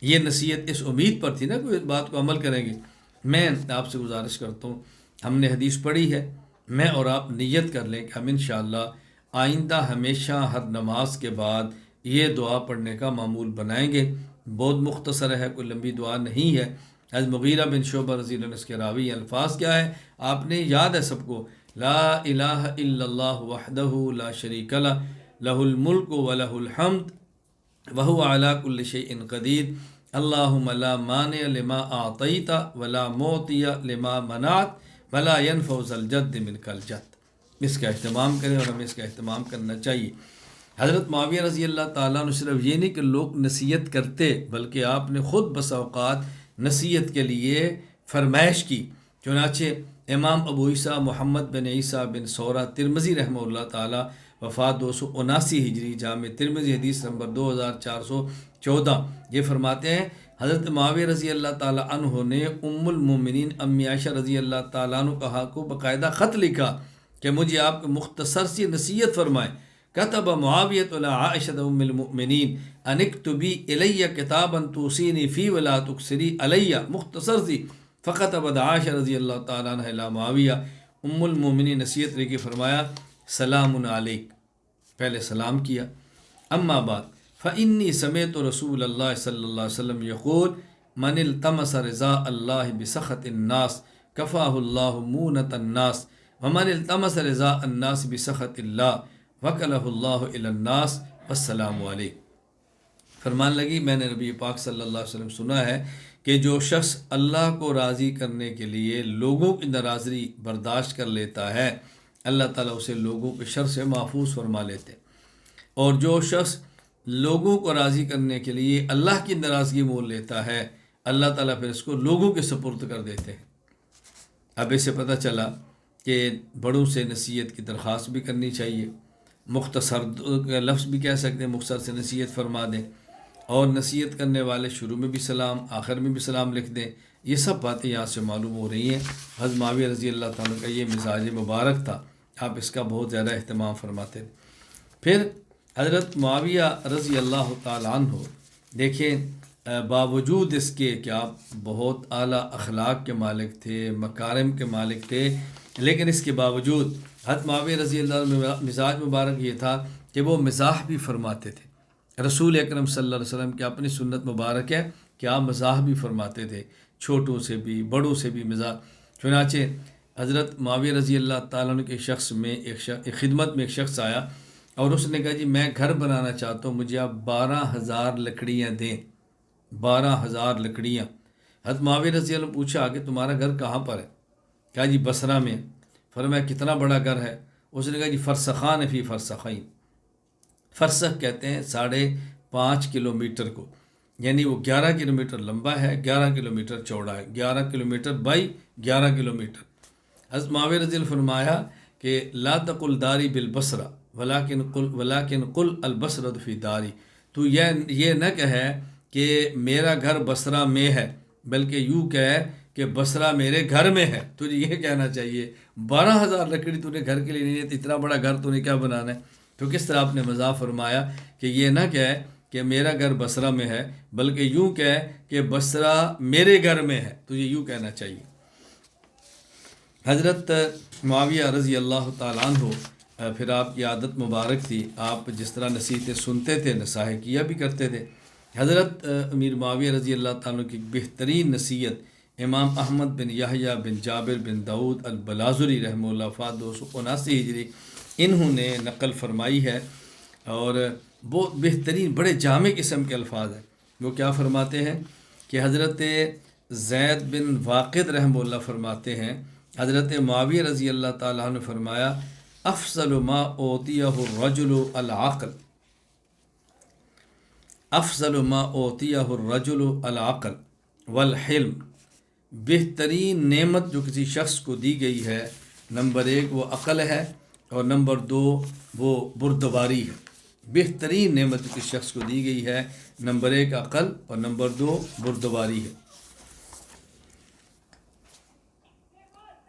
یہ نصیحت اس امید پر تھی نا کہ اس بات کو عمل کریں گے۔ میں آپ سے گزارش کرتا ہوں، ہم نے حدیث پڑھی ہے، میں اور آپ نیت کر لیں کہ ہم انشاءاللہ آئندہ ہمیشہ ہر نماز کے بعد یہ دعا پڑھنے کا معمول بنائیں گے۔ بہت مختصر ہے، کوئی لمبی دعا نہیں ہے۔ حضرت مغیرہ بن شعبہ رضی اللہ عنہ اس کے راوی الفاظ کیا ہے آپ نے یاد ہے سب کو، لا الہ الا اللہ وحدہ لا شریک لہ لہ الملک ولہ الحمد وہو علی کل شیء قدیر، اللہم لا مانع لما اعطیت ولا معطی لما منعت ولا ينفع ذا الجد منک الجد۔ اس کا اہتمام کریں اور ہمیں اس کا اہتمام کرنا چاہیے۔ حضرت معاویہ رضی اللہ تعالیٰ عنہ صرف یہ نہیں کہ لوگ نصیحت کرتے، بلکہ آپ نے خود بسا اوقات نصیحت کے لیے فرمائش کی۔ چنانچہ امام ابو عیسیٰ محمد بن عیسیٰ بن سورہ ترمذی رحمہ اللہ تعالیٰ وفات 279 ہجری، جامع ترمذی حدیث نمبر 2414، یہ فرماتے ہیں حضرت معاویہ رضی اللہ تعالیٰ عنہ نے ام المومنین امی عائشہ رضی اللہ تعالیٰ عنہ کہا کو باقاعدہ خط لکھا کہ مجھے آپ کو مختصر سی نصیحت فرمائیں۔ کتب معاویۃ الی عائشہ ام المؤمنین ان اکتبی الی کتابا توصینی فی ولا تکثری علی، مختصر سی فکتبت عائشہ رضی اللہ تعالیٰ عنہ الی معاویہ، ام المؤمنین نصیحت لکھی، فرمایا سلام علیک، پہلے سلام کیا، اما بعد فانی سمعت رسول اللہ صلی اللہ علیہ وسلم یقول من التمس رضا اللہ بسخط الناس کفاہ اللہ مونۃ الناس ومن التمس رضا الناس بسخط اللہ وکلہ اللہ الی الناس والسلام علیکم۔ فرمان لگی میں نے نبی پاک صلی اللہ علیہ وسلم سنا ہے کہ جو شخص اللہ کو راضی کرنے کے لیے لوگوں کی ناراضگی برداشت کر لیتا ہے، اللہ تعالیٰ اسے لوگوں کے شر سے محفوظ فرما لیتے، اور جو شخص لوگوں کو راضی کرنے کے لیے اللہ کی ناراضگی مول لیتا ہے، اللہ تعالیٰ پھر اس کو لوگوں کے سپرد کر دیتے ہیں۔ اب اسے پتہ چلا کہ بڑوں سے نصیحت کی درخواست بھی کرنی چاہیے، مختصر لفظ بھی کہہ سکتے ہیں، مختصر سے نصیحت فرما دیں، اور نصیحت کرنے والے شروع میں بھی سلام آخر میں بھی سلام لکھ دیں۔ یہ سب باتیں یہاں سے معلوم ہو رہی ہیں۔ حضرت معاویہ رضی اللہ تعالیٰ کا یہ مزاج مبارک تھا، آپ اس کا بہت زیادہ اہتمام فرماتے تھے۔ پھر حضرت معاویہ رضی اللہ تعالیٰ عنہ دیکھیں باوجود اس کے کہ آپ بہت اعلیٰ اخلاق کے مالک تھے، مکارم کے مالک تھے، لیکن اس کے باوجود حضرت معاویہ رضی اللہ عنہ مزاج مبارک یہ تھا کہ وہ مزاح بھی فرماتے تھے۔ رسول اکرم صلی اللہ علیہ وسلم کی اپنی سنت مبارک ہے کہ آپ مزاح بھی فرماتے تھے، چھوٹوں سے بھی بڑوں سے بھی مزاح۔ چنانچہ حضرت معاویہ رضی اللہ تعالیٰ عنہ کے شخص میں ایک خدمت میں ایک شخص آیا اور اس نے کہا جی میں گھر بنانا چاہتا ہوں، مجھے آپ 12,000 لکڑیاں دیں، 12,000 لکڑیاں۔ حضرت معاویہ رضی اللہ عنہ پوچھا کہ تمہارا گھر کہاں پر ہے؟ کہا جی بصرہ میں۔ فرمایا کتنا بڑا گھر ہے؟ اس نے کہا جی فرسخان فی فرسخین، فرسخ کہتے ہیں 5.5 کلومیٹر کو، یعنی وہ 11 کلومیٹر لمبا ہے، 11 کلومیٹر چوڑا ہے، 11 کلومیٹر بائی 11 کلومیٹر۔ حضرت معاویہ رضی اللہ عنہ فرمایا کہ لا تقل داری بالبصرہ ولکن قل البصرۃ فی داری، تو یہ نہ کہے کہ میرا گھر بصرہ میں ہے، بلکہ یوں کہے کہ بصرہ میرے گھر میں ہے۔ تجھے یہ کہنا چاہیے 12,000 لکڑی تو نے گھر کے لیے نہیں ہے، تو اتنا بڑا گھر تو نے کیا بنانا ہے؟ تو کس طرح آپ نے مزاح فرمایا کہ یہ نہ کہے کہ میرا گھر بصرہ میں ہے، بلکہ یوں کہے کہ بصرہ میرے گھر میں ہے، تجھے یوں کہنا چاہیے۔ حضرت معاویہ رضی اللہ تعالیٰ عنہ پھر آپ کی عادت مبارک تھی، آپ جس طرح نصیحتیں سنتے تھے نصائح کیا بھی کرتے تھے۔ حضرت امیر معاویہ رضی اللہ تعالیٰ عنہ کی بہترین نصیحت امام احمد بن یحییٰ بن جابر بن داؤد البلازری رحمہ اللہ وفات 279 ہجری انہوں نے نقل فرمائی ہے، اور بہت بہترین بڑے جامع قسم کے الفاظ ہیں۔ وہ کیا فرماتے ہیں کہ حضرت زید بن واقد رحمہ اللہ فرماتے ہیں حضرت معاویہ رضی اللہ تعالیٰ عنہ نے فرمایا افضل ما اوتیہ الرجل العقل، افضل ما اوتیہ الرجل العقل والحلم، بہترین نعمت جو کسی شخص کو دی گئی ہے، نمبر 1 وہ عقل ہے، اور نمبر 2 وہ بردباری ہے۔ بہترین نعمت جو کسی شخص کو دی گئی ہے، نمبر 1 عقل اور نمبر 2 بردباری ہے۔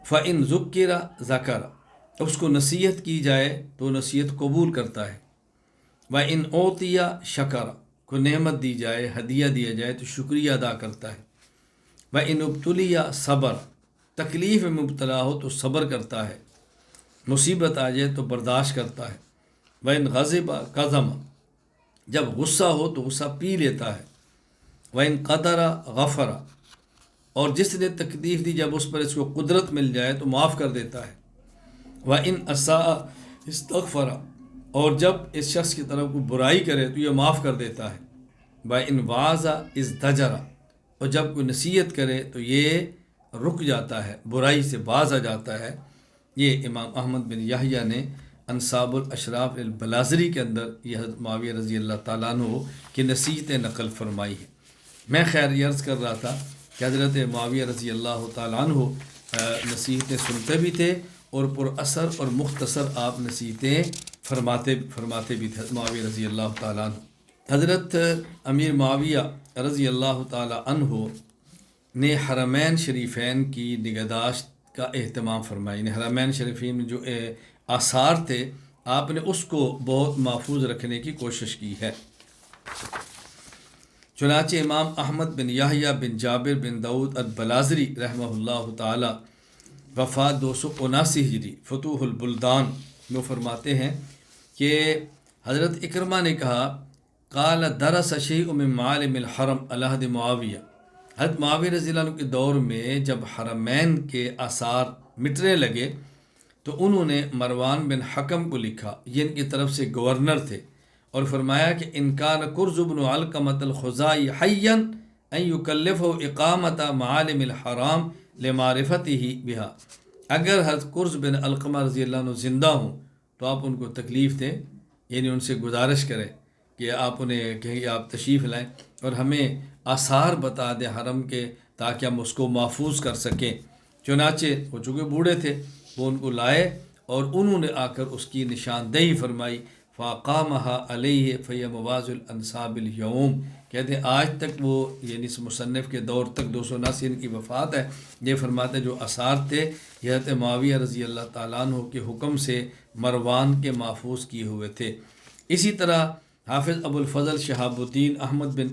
فَإِن ذُكِّرَ ذَكَرَ، اس کو نصیحت کی جائے تو نصیحت قبول کرتا ہے۔ وَإِن أُعْطِيَ شَكَرَ، کو نعمت دی جائے، ہدیہ دیا جائے تو شکریہ ادا کرتا ہے۔ وَإِن ابْتُلِيَ صبر، تکلیف میں مبتلا ہو تو صبر کرتا ہے، مصیبت آ جائے تو برداشت کرتا ہے۔ وَإِن غَضِبَ كَظَمَ، جب غصہ ہو تو غصہ پی لیتا ہے۔ وَإِن قَدَرَ غَفَرَ، اور جس نے تکلیف دی جب اس پر اس کو قدرت مل جائے تو معاف کر دیتا ہے۔ وَإِن أَسَاءَ اسْتَغْفَرَ، اور جب اس شخص کی طرف کوئی برائی کرے تو یہ معاف کر دیتا ہے۔ وَإِن وَعَظَ ازْدَجَرَ، اور جب کوئی نصیحت کرے تو یہ رک جاتا ہے، برائی سے باز آ جاتا ہے۔ یہ امام احمد بن یحییٰ نے انصاب الاشراف البلازری کے اندر یہ حضرت معاویہ رضی اللہ تعالیٰ عنہ کی نصیحتیں نقل فرمائی ہیں۔ میں خیر یہ عرض کر رہا تھا کہ حضرت معاویہ رضی اللہ تعالیٰ عنہ نصیحتیں سنتے بھی تھے اور پر اثر اور مختصر آپ نصیحتیں فرماتے بھی تھے معاویہ رضی اللہ تعالیٰ عنہ۔ حضرت امیر معاویہ رضی اللہ تعالیٰ عنہ نے حرمین شریفین کی نگہداشت کا اہتمام فرمایا، یعنی حرمین شریفین میں جو آثار تھے آپ نے اس کو بہت محفوظ رکھنے کی کوشش کی ہے۔ چنانچہ امام احمد بن یحییٰ بن جابر بن داؤد البلازری رحمہ اللہ تعالی وفات 279 ہجری فتوح البلدان میں فرماتے ہیں کہ حضرت اکرمہ نے کہا قال درس شیء من معالم الحرم علی عہد معاویہ، حضرت معاویہ رضی اللہ عنہ کے دور میں جب حرمین کے آثار مٹنے لگے تو انہوں نے مروان بن حکم کو لکھا، یہ ان کی طرف سے گورنر تھے، اور فرمایا کہ ان کان کرز بن علقمۃ الخزائی حیا ان یکلفہ اقامت معالم الحرام لمعرفتہ بہا، اگر حضرت کرز بن علقمہ رضی اللہ عنہ زندہ ہوں تو آپ ان کو تکلیف دیں، یعنی ان سے گزارش کریں کہ آپ انہیں کہیں کہ آپ تشریف لائیں اور ہمیں آثار بتا دیں حرم کے تاکہ ہم اس کو محفوظ کر سکیں۔ چنانچہ وہ چونکہ بوڑھے تھے وہ ان کو لائے اور انہوں نے آ کر اس کی نشاندہی فرمائی، فاقامها علیہ فی مواز الانصاب اليوم، کہتے ہیں آج تک وہ یعنی اس مصنف کے دور تک 279 ان کی وفات ہے، یہ فرماتے جو آثار تھے یہ حضرت معاویہ رضی اللہ تعالیٰ عنہ کے حکم سے مروان کے محفوظ کیے ہوئے تھے۔ اسی طرح حافظ ابو الفضل شہاب الدین احمد بن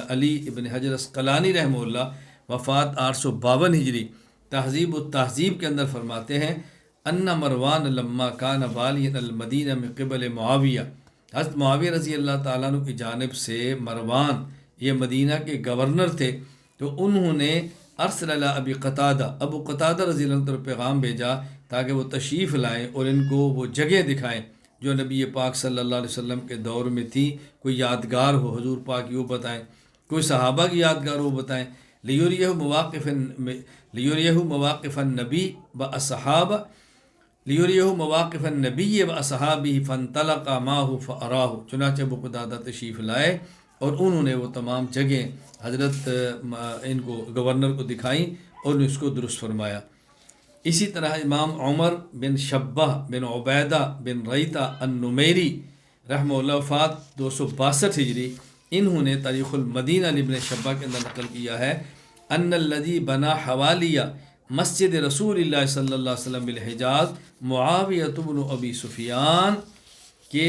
علی ابن حجر عسقلانی رحمہ اللہ وفات 852 ہجری تہذیب التہذیب کے اندر فرماتے ہیں ان مروان لما کان والیًا المدینہ من قبل معاویہ، حضرت معاویہ رضی اللہ تعالیٰ عنہ کی جانب سے مروان یہ مدینہ کے گورنر تھے، تو انہوں نے ارسل علی ابی قتادہ، ابو قتادہ رضی اللہ عنہ پیغام بھیجا تاکہ وہ تشریف لائیں اور ان کو وہ جگہ دکھائیں جو نبی پاک صلی اللہ علیہ وسلم کے دور میں تھی، کوئی یادگار ہو حضور پاک یوں بتائیں، کوئی صحابہ کی یادگار ہو بتائیں، لیوریہ مواقف النبی و اصحابہ، لیوریہ مواقف النبی و اصحابہ فانطلق معہ فاراہ، چنانچہ ابو قتادہ تشریف لائے اور انہوں نے وہ تمام جگہیں حضرت ان کو گورنر کو دکھائیں اور نے اس کو درست فرمایا۔ اسی طرح امام عمر بن شبہ بن عبیدہ بن ریطہ النمیری رحمہ اللہ وفات 262 ہجری، انہوں نے تاریخ المدینہ ابن شبہ کے اندر نقل کیا ہے ان الذی بنا حوالیہ مسجد رسول اللہ صلی اللہ علیہ وسلم بالحجاز معاویۃ بن ابی سفیان کہ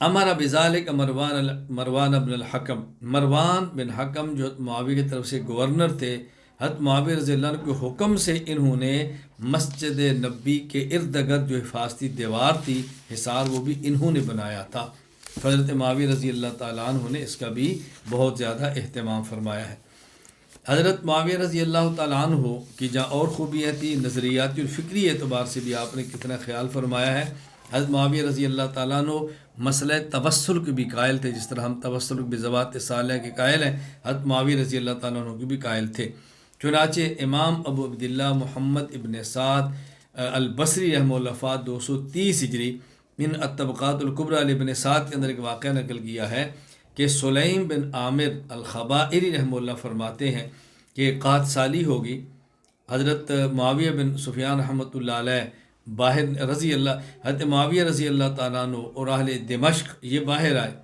امر بذالک مروان بن الحکم، مروان بن حکم جو معاویہ کی طرف سے گورنر تھے، حضرت معاویہ رضی اللہ عنہ کے حکم سے انہوں نے مسجد نبی کے ارد گرد جو حفاظتی دیوار تھی حصار، وہ بھی انہوں نے بنایا تھا۔ حضرت معاویہ رضی اللہ تعالیٰ عنہ نے اس کا بھی بہت زیادہ اہتمام فرمایا ہے۔ حضرت معاویہ رضی اللہ تعالیٰ عنہ کی جہاں اور خوبیاں تھیں، نظریاتی اور فکری اعتبار سے بھی آپ نے کتنا خیال فرمایا ہے۔ حضرت معاویہ رضی اللہ تعالیٰ عنہ مسئلہ توسل کے بھی قائل تھے، جس طرح ہم توسل بذوات صالحہ کے قائل ہیں، حضرت معاویہ رضی اللہ تعالیٰ عنہ کے بھی قائل تھے۔ چنانچہ امام ابو عبداللہ محمد ابن سعد البصری رحمہ اللہ وفات 230 ہجری من الطبقات الکبریٰ ابن سعد کے اندر ایک واقعہ نقل کیا ہے کہ سلیم بن عامر الخبائری رحمہ اللہ فرماتے ہیں کہ قحط سالی ہوگی، حضرت معاویہ بن سفیان رحمۃ اللہ علیہ باہر رضی اللہ حضرت معاویہ رضی اللہ تعالیٰ عنہ اور اہل دمشق یہ باہر آئے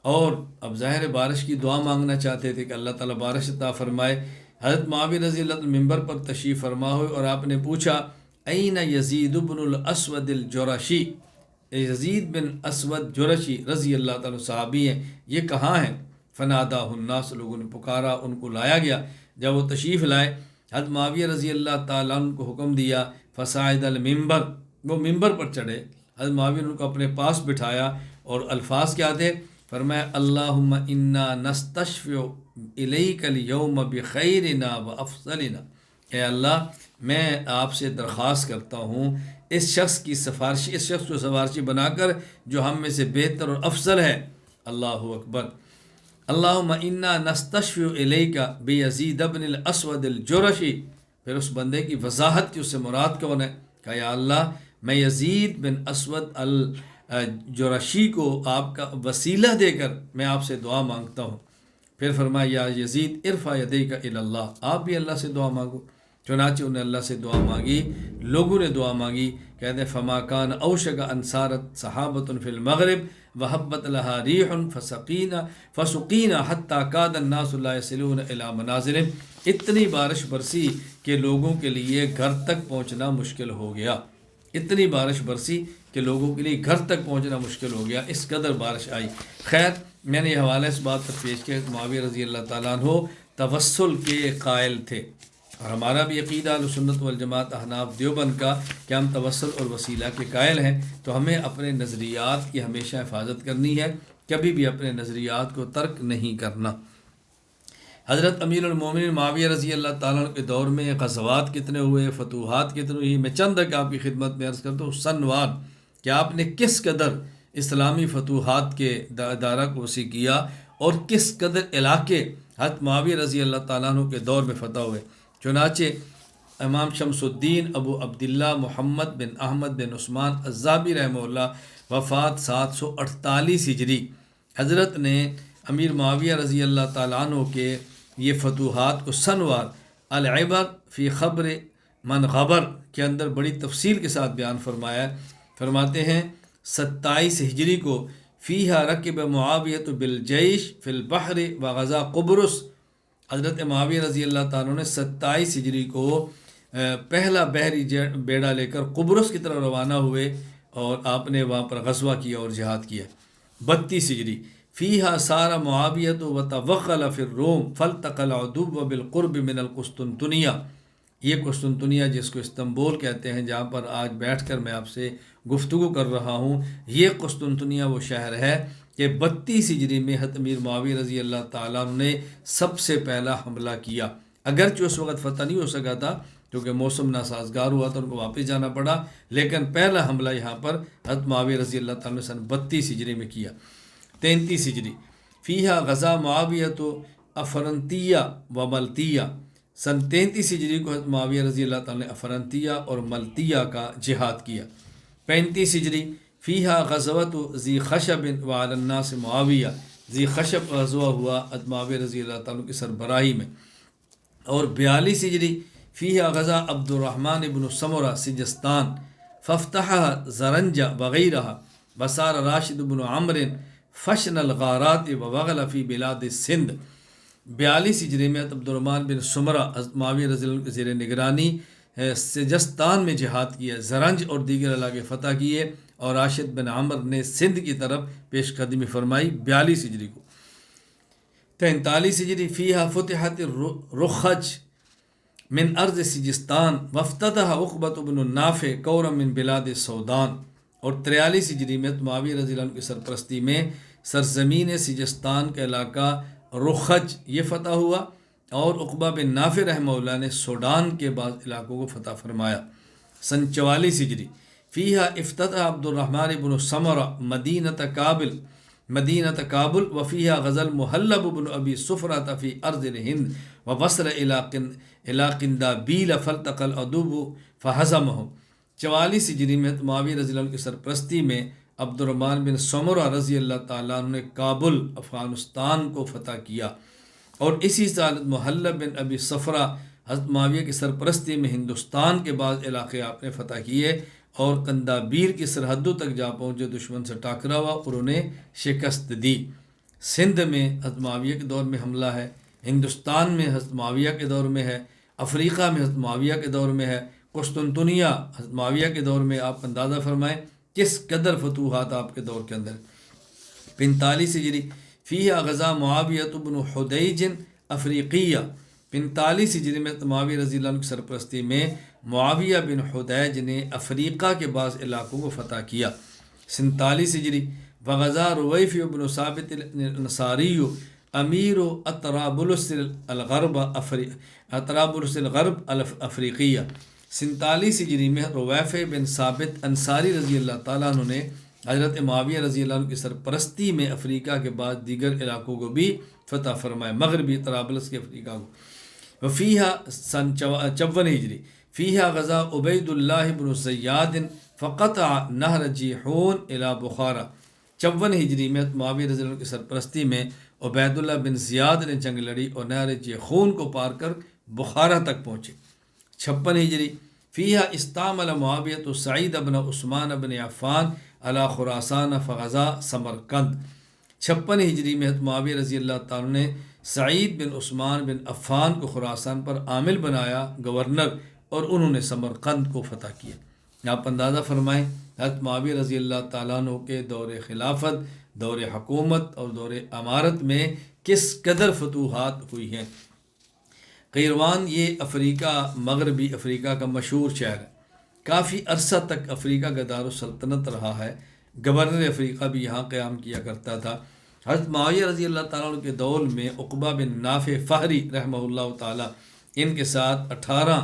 اور اب ظاہر بارش کی دعا مانگنا چاہتے تھے کہ اللہ تعالیٰ بارش عطا فرمائے۔ حضرت معاویہ رضی اللہ عنہ ممبر پر تشریف فرما ہوئے اور آپ نے پوچھا این یزید بن الاسود الجرشی، یزید بن اسود جرشی رضی اللہ تعالیٰ صحابی ہیں، یہ کہاں ہیں؟ فنادہ الناس، لوگوں نے پکارا، ان کو لایا گیا۔ جب وہ تشریف لائے حضرت معاویہ رضی اللہ تعالیٰ عنہ کو حکم دیا فصاعد المنبر، وہ ممبر پر چڑھے۔ حضرت معاویہ نے ان کو اپنے پاس بٹھایا اور الفاظ کیا تھے؟ فرمایا اللہم انا نستشفع الیک اليوم بخیرنا وافضلنا، اے اللہ میں آپ سے درخواست کرتا ہوں اس شخص کی سفارشی، اس شخص کو سفارشی بنا کر جو ہم میں سے بہتر اور افضل ہے۔ اللہ اکبر۔ اللہم انا نستشفع الیک بیزید بن الاسود الجرشی، پھر اس بندے کی وضاحت کی اس سے مراد کون ہے؟ کہ یا اللہ میں یزید بن اسود الجرشی کو آپ کا وسیلہ دے کر میں آپ سے دعا مانگتا ہوں۔ پھر فرمایا یا یزید ارفع یدیک الی اللہ، آپ بھی اللہ سے دعا مانگو۔ چنانچہ انہیں اللہ سے دعا مانگی، لوگوں نے دعا مانگی۔ کہتے ہیں فما کان اوشک ان صارت صحابۃ فی المغرب وحبت لها ریح فسقینا حتی کاد الناس لا یصلون الی منازلہم، اتنی بارش برسی کہ لوگوں کے لیے گھر تک پہنچنا مشکل ہو گیا، اتنی بارش برسی کہ لوگوں کے لیے گھر تک پہنچنا مشکل ہو گیا، اس قدر بارش آئی۔ خیر میں نے یہ حوالہ اس بات پر پیش کیا کہ معاویہ رضی اللہ تعالیٰ عنہ توسل کے قائل تھے، اور ہمارا بھی عقیدہ اہل سنت والجماعت احناف دیوبند کا کہ ہم توسل اور وسیلہ کے قائل ہیں، تو ہمیں اپنے نظریات کی ہمیشہ حفاظت کرنی ہے، کبھی بھی اپنے نظریات کو ترک نہیں کرنا۔ حضرت امیر المومنین معاویہ رضی اللہ تعالیٰ عنہ کے دور میں غزوات کتنے ہوئے، فتوحات کتنے ہوئی، میں چند ایک آپ کی خدمت میں عرض کرتا ہوں سنوار کہ آپ نے کس قدر اسلامی فتوحات کے دائرہ کو وسیع کیا اور کس قدر علاقے حضرت معاویہ رضی اللہ تعالیٰ عنہ کے دور میں فتح ہوئے۔ چنانچہ امام شمس الدین ابو عبداللہ محمد بن احمد بن عثمان الزابی رحمہ اللہ وفات 748 ہجری، حضرت نے امیر معاویہ رضی اللہ تعالیٰ عنہ کے یہ فتوحات کو سنوار العبر فی خبر من غبر کے اندر بڑی تفصیل کے ساتھ بیان فرمایا ہے۔ فرماتے ہیں 27 ہجری کو فیہا رکب معاویۃ بالجیش فی البحر وغزا قبرص، حضرت معاویہ رضی اللہ تعالیٰ نے 27 ہجری کو پہلا بحری بیڑا لے کر قبرص کی طرف روانہ ہوئے اور آپ نے وہاں پر غزوہ کیا اور جہاد کیا۔ 32 ہجری فیہا سار معاویۃ وتوغل فی الروم فالتقى العدو بالقرب من القسطنطنیہ، یہ قسطنطنیہ جس کو استنبول کہتے ہیں، جہاں پر آج بیٹھ کر میں آپ سے گفتگو کر رہا ہوں، یہ قسطنطنیہ وہ شہر ہے کہ 32 ہجری میں حضرت امیر معاویہ رضی اللہ تعالیٰ عنہ نے سب سے پہلا حملہ کیا، اگرچہ اس وقت فتح نہیں ہو سکا تھا کیونکہ موسم ناسازگار ہوا تو ان کو واپس جانا پڑا، لیکن پہلا حملہ یہاں پر حضرت معاویہ رضی اللہ تعالیٰ نے سن 32 ہجری میں کیا۔ 33 ہجری فیہا غزا معاویۃ افرنتیہ و ملتیہ، سن 33 ہجری کو حضرت معاویہ رضی اللہ تعالیٰ نے افرنتیہ اور ملتیہ کا جہاد کیا۔ 35 ہجری فیہا غزوۃ ذی خشب وعلی الناس معاویہ، ذی خشب غزوہ ہوا معاویہ رضی اللہ تعالیٰ کی سربراہی میں، اور 42 ہجری فیہا غزا عبد الرحمن ابن سمرہ سجستان فافتحها زرنجہ وغیرہ وصار راشد بن عمرو فشن الغارات وغل فی بلاد سندھ۔ 42 ہجری میں عبد الرحمن بن سمرہ حضرت معاویہ رضی اللہ عنہ کے زیر نگرانی سجستان میں جہاد کیا، زرنج اور دیگر علاقے فتح کیے، اور راشد بن عمرو نے سندھ کی طرف پیش قدمی فرمائی 42 ہجری کو۔ 43 ہجری فیہا فتحت الرخج من ارض سجستان وافتتح عقبۃ بن النافع کورا من بلاد سودان، اور 43 ہجری میں معاویہ رضی اللہ عنہ کی سرپرستی میں سرزمین سجستان کا علاقہ رخج یہ فتح ہوا، اور عقبہ بن نافع رحمہ اللہ نے سوڈان کے بعض علاقوں کو فتح فرمایا۔ 44 ہجری فیہا افتتح عبد الرحمن بن سمرہ مدینۃ کابل وفیہا غزل محلب بن ابی صفرۃ فی ارض الہند ووصل الی قندابیل فالتقى العدو فہزمہم۔ 44 ہجری میں معاویہ رضی اللہ عنہ کی سرپرستی میں عبد الرحمن بن سمرہ رضی اللہ تعالیٰ عنہ نے کابل افغانستان کو فتح کیا، اور اسی سال محلب بن ابی صفرہ حضرت معاویہ کی سرپرستی میں ہندوستان کے بعض علاقے آپ نے فتح کیے، اور قندابیر کی سرحدوں تک جا پہنچے، دشمن سے ٹاکرا ہوا اور انہیں شکست دی۔ سندھ میں حضرت معاویہ کے دور میں حملہ ہے، ہندوستان میں حضرت معاویہ کے دور میں ہے، افریقہ میں حضرت معاویہ کے دور میں ہے، قسطنطنیہ حضرت معاویہ کے دور میں۔ آپ اندازہ فرمائیں کس قدر فتوحات آپ کے دور کے اندر۔ 45 ہجری فیہا غزا معاویہ بن حدیج افریقیہ۔ 45 ہجری میں معاویہ رضی اللہ عنہ کی سرپرستی میں معاویہ بن حدیج نے افریقہ کے بعض علاقوں کو فتح کیا۔ 47 ہجری وغزا رویفی بن ثابت الانصاری امیر اطرابلس الغرب افریقیہ۔ 47 ہجری میں رویفہ بن ثابت انصاری رضی اللہ تعالیٰ عنہ نے حضرت معاویہ رضی اللہ عنہ کی سرپرستی میں افریقہ کے بعد دیگر علاقوں کو بھی فتح فرمایا، مغربی طرابلس کے افریقہ کو۔ وفیہا سن 54 ہجری فیہا غزا عبید اللہ بن زیاد فقطع نہر جیحون الی بخارا۔ 54 ہجری میں معاویہ رضی اللہ عنہ کی سرپرستی میں عبید اللہ بن زیاد نے جنگ لڑی اور نہر جیحون کو پار کر بخارا تک پہنچے۔ 56 ہجری فیہا استعمل معاویہ سعید بن عثمان بن عفان علی خراسان فغزا سمرقند۔ 56 ہجری میں معاویہ رضی اللہ تعالیٰ نے سعید بن عثمان بن عفان کو خراسان پر عامل بنایا گورنر، اور انہوں نے سمرقند کو فتح کیا۔ آپ اندازہ فرمائیں حضرت معاویہ رضی اللہ تعالیٰ عنہ کے دور خلافت، دور حکومت اور دور امارت میں کس قدر فتوحات ہوئی ہیں۔ قیروان یہ افریقہ، مغربی افریقہ کا مشہور شہر ہے، کافی عرصہ تک افریقہ کا دارالسلطنت رہا ہے، گورنر افریقہ بھی یہاں قیام کیا کرتا تھا۔ حضرت معاویہ رضی اللہ تعالیٰ عنہ کے دور میں عقبہ بن نافع فہری رحمہ اللہ تعالیٰ، ان کے ساتھ 18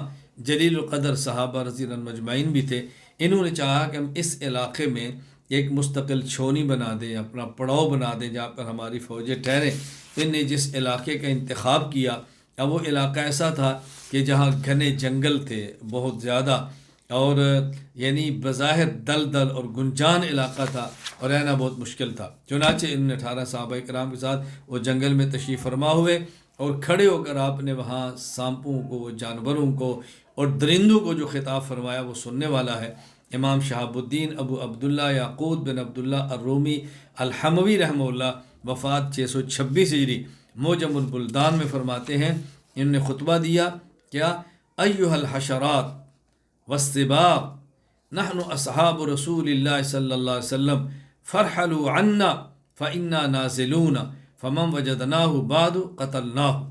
جلیل القدر صحابہ رضی اللہ عنہ مجمعین بھی تھے۔ انہوں نے چاہا کہ ہم اس علاقے میں ایک مستقل چھونی بنا دیں، اپنا پڑاؤ بنا دیں جہاں پر ہماری فوجیں ٹھہریں۔ انہوں نے جس علاقے کا انتخاب کیا، اب وہ علاقہ ایسا تھا کہ جہاں گھنے جنگل تھے بہت زیادہ، اور یعنی بظاہر دلدل اور گنجان علاقہ تھا، اور رہنا بہت مشکل تھا۔ چنانچہ انہوں نے 18 صحابہ کرام کے ساتھ وہ جنگل میں تشریف فرما ہوئے، اور کھڑے ہو کر آپ نے وہاں سانپوں کو، جانوروں کو اور درندوں کو جو خطاب فرمایا وہ سننے والا ہے۔ امام شہاب الدین ابو عبداللہ یعقوب بن عبداللہ الرومی الحموی رحمہ اللہ، وفات 626 ہجری، موجم البلدان میں فرماتے ہیں، انہوں نے خطبہ دیا، کیا ایھا الحشرات والسباع نحن اصحاب رسول اللہ صلی اللہ علیہ وسلم فرحلوا عنا فإنا نازلون فمن وجدناہ بعد قتلناہ۔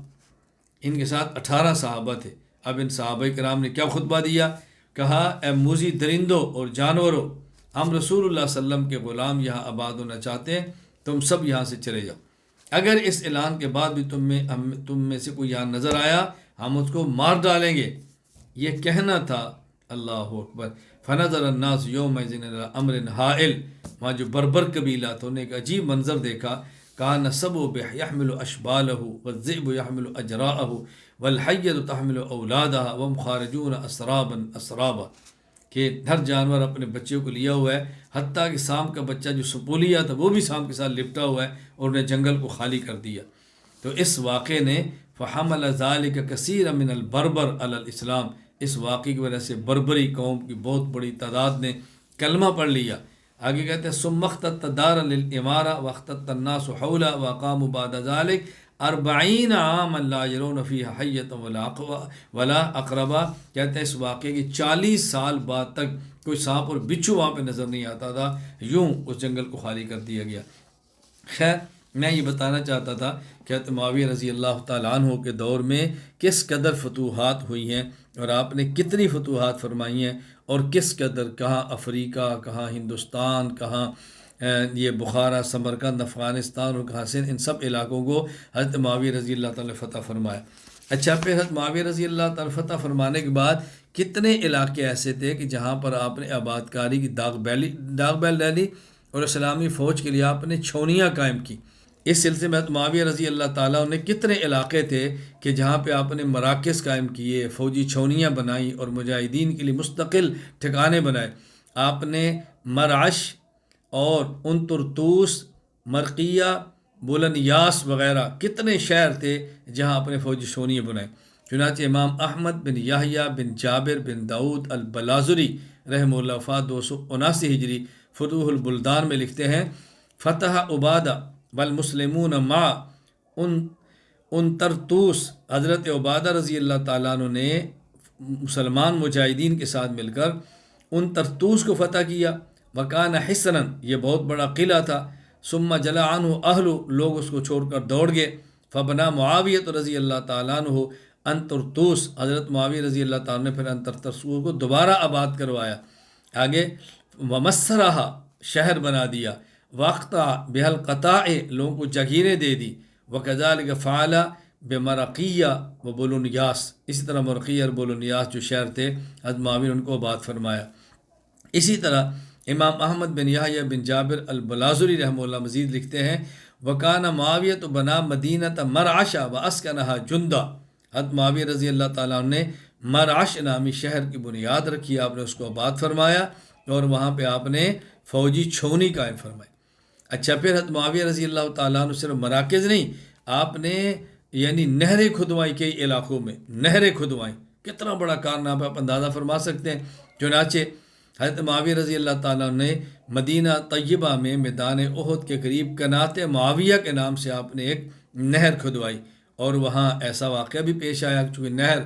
ان کے ساتھ 18 صحابہ تھے۔ اب ان صحابہ کرام نے کیا خطبہ دیا؟ کہا، اے موذی درندوں اور جانوروں، ہم رسول اللہ صلی اللہ علیہ وسلم کے غلام یہاں آباد ہونا چاہتے ہیں، تم سب یہاں سے چلے جاؤ۔ اگر اس اعلان کے بعد بھی تم میں سے کوئی یہاں نظر آیا، ہم اس کو مار ڈالیں گے۔ یہ کہنا تھا، اللہ اکبر۔ فنظر الناس یومئذ الی امر ہائل، وہاں جو بربر قبیلہ تھا انہوں نے ایک عجیب منظر دیکھا، کان السبع یحمل اشبالہ والذئب یحمل اجراءہ والحیۃ تحمل اولادہ وهم خارجون اسرابا اسرابا، کہ ہر جانور اپنے بچے کو لیا ہوا ہے، حتیٰ کہ سانپ کا بچہ جو سپولیا تھا وہ بھی سانپ کے ساتھ لپٹا ہوا ہے، اور انہیں جنگل کو خالی کر دیا۔ تو اس واقعے نے فحمل ذالک کثیر من البربر علی الاسلام، اس واقعے کی وجہ سے بربری قوم کی بہت بڑی تعداد نے کلمہ پڑھ لیا۔ آگے کہتے ہیں ثم اختت دارا للامارہ واختت الناس حولا وقاموا بعد ذلك 40 عاما لا يرون فيها حية ولا اقربا، کہتے ہیں اس واقعے کی 40 سال بعد تک کوئی سانپ اور بچھو وہاں پہ نظر نہیں آتا تھا، یوں اس جنگل کو خالی کر دیا گیا۔ خیر، میں یہ بتانا چاہتا تھا کہ معاویہ رضی اللہ تعالیٰ عنہ کے دور میں کس قدر فتوحات ہوئی ہیں، اور آپ نے کتنی فتوحات فرمائی ہیں، اور کس قدر کہاں افریقہ، کہاں ہندوستان، کہاں یہ بخارا، سمرقند، افغانستان، اور کہاں سندھ، ان سب علاقوں کو حضرت معاویہ رضی اللہ تعالیٰ نے فتح فرمایا۔ اچھا، پھر حضرت معاویہ رضی اللہ تعالیٰ فتح فرمانے کے بعد کتنے علاقے ایسے تھے کہ جہاں پر آپ نے آباد کاری کی داغ بیل ڈالی، اور اسلامی فوج کے لیے آپ نے چھونیاں قائم کی۔ اس سلسلے میں معاویہ رضی اللہ تعالیٰ نے کتنے علاقے تھے کہ جہاں پہ آپ نے مراکز قائم کیے، فوجی چھونیاں بنائیں، اور مجاہدین کے لیے مستقل ٹھکانے بنائے۔ آپ نے مرعش اور انترتوس، مرقیہ، بولنیاس وغیرہ کتنے شہر تھے جہاں اپنے فوجی چھونیاں بنائے۔ چنانچہ امام احمد بن یحییٰ بن جابر بن داؤد البلازری رحمہ اللہ وفات 279 ہجری فتوح البلدان میں لکھتے ہیں، فتح عبادہ والمسلمون مع ان ترتوس، حضرت عبادہ رضی اللہ تعالیٰ عنہ نے مسلمان مجاہدین کے ساتھ مل کر ان ترتوس کو فتح کیا۔ وکان حسنا، یہ بہت بڑا قلعہ تھا۔ ثم جلا عنہ اہل، لوگ اس کو چھوڑ کر دوڑ گئے۔ فبنا معاویہ رضی اللہ تعالیٰ عنہ ان ترتوس، حضرت معاویہ رضی اللہ تعالیٰ نے پھر ان ترتوس کو دوبارہ آباد کروایا۔ آگے ومسرہا، شہر بنا دیا۔ وقتا بحل قطاع، لوگوں کو جگیریں دے دی۔ وکذالک فعل بمرقیہ و بولونیاس، اسی طرح مرقیہ اور بولونیاس جو شہر تھے حضرت معاویہ نے ان کو آباد فرمایا۔ اسی طرح امام احمد بن یحییٰ بن جابر البلازری رحمہ اللہ مزید لکھتے ہیں، وکان معاویہ تو بنا مدینہ مرعش و اسکنہا جندہ، حضرت معاویہ رضی اللہ تعالیٰ عنہ نے مرعش نامی شہر کی بنیاد رکھی، آپ نے اس کو آباد فرمایا، اور وہاں پہ آپ نے فوجی چھونی قائم فرمائی۔ اچھا، پھر حضرت معاویہ رضی اللہ تعالیٰ عنہ صرف مراکز نہیں، آپ نے یعنی نہریں کھدوائی کئی علاقوں میں، نہریں کھدوائی، کتنا بڑا کارنامہ آپ اندازہ فرما سکتے ہیں۔ چنانچہ حضرت معاویہ رضی اللہ تعالیٰ نے مدینہ طیبہ میں میدان احد کے قریب قنات معاویہ کے نام سے آپ نے ایک نہر کھدوائی، اور وہاں ایسا واقعہ بھی پیش آیا، چونکہ نہر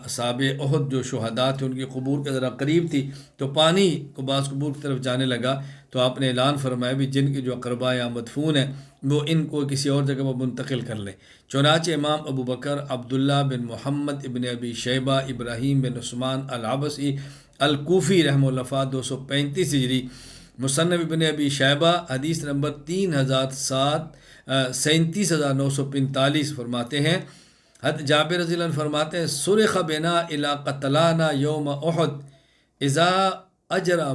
اصحاب احد جو شہداء تھے ان کی قبور کے ذرا قریب تھی، تو پانی کو بعض قبور کی طرف جانے لگا، تو آپ نے اعلان فرمایا بھی جن کے جو اقرباء یا مدفون ہیں وہ ان کو کسی اور جگہ پر منتقل کر لیں۔ چنانچہ امام ابو بکر عبداللہ بن محمد ابن ابی شیبہ ابراہیم بن عثمان العبسی الکوفی رحمہ اللہ وفات 235 ہجری، مصنف ابن ابی شیبہ حدیث نمبر 37,945 فرماتے ہیں، حضرت جابر رضی اللہ عنہ فرماتے ہیں، سرخ بنا الی قتلانا یوم احد اذا اجرا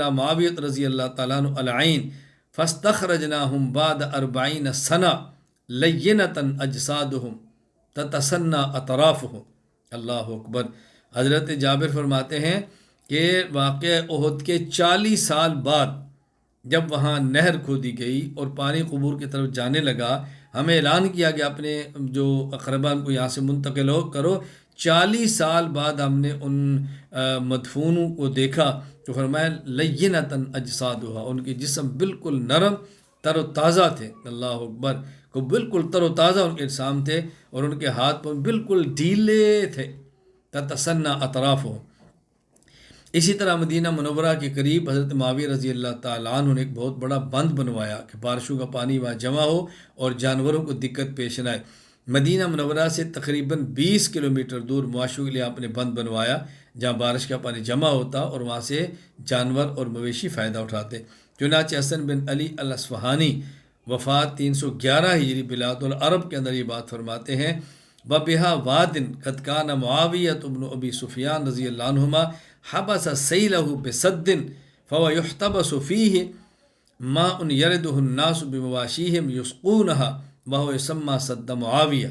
معاویہ رضی اللہ تعالیٰ عنہ العین فاستخرجناہم بعد 40 سنہ لینتا اجسادہم تتسنى اطرافہم۔ اللہ اکبر۔ حضرت جابر فرماتے ہیں کہ واقعہ احد کے 40 سال بعد جب وہاں نہر کھودی گئی اور پانی قبور کی طرف جانے لگا، ہمیں اعلان کیا کہ اپنے جو اقربان کو یہاں سے منتقل کرو۔ 40 سال بعد ہم نے ان مدفونوں کو دیکھا تو فرمایا لینتاً اجسادھا، ان کے جسم بالکل نرم تر و تازہ تھے۔ اللہ اکبر، کو بالکل تر و تازہ ان کے اجسام تھے، اور ان کے ہاتھ پر بالکل ڈھیلے تھے۔ تتسنى اطرافہم۔ اسی طرح مدینہ منورہ کے قریب حضرت معاویہ رضی اللہ تعالیٰ عنہ نے ایک بہت بڑا بند بنوایا کہ بارشوں کا پانی وہاں جمع ہو اور جانوروں کو دقت پیش نہ آئے۔ مدینہ منورہ سے تقریباً 20 کلومیٹر دور معاشوں کے لیے آپ نے بند بنوایا جہاں بارش کا پانی جمع ہوتا اور وہاں سے جانور اور مویشی فائدہ اٹھاتے۔ چنانچہ حسن بن علی الاصفہانی وفات 311 ہجری بلاد العرب کے اندر یہ بات فرماتے ہیں، وَبِهَا وَادٍ قَدْ كَانَ مُعَاوِيَةُ بْنُ أَبِي سُفْيَانَ رضی اللہ عنہما حبس سیلہ بسد فهو يحتبس فيه ماء يرده الناس بمواشيهم يسقونها وهو يسمى سد معاویہ۔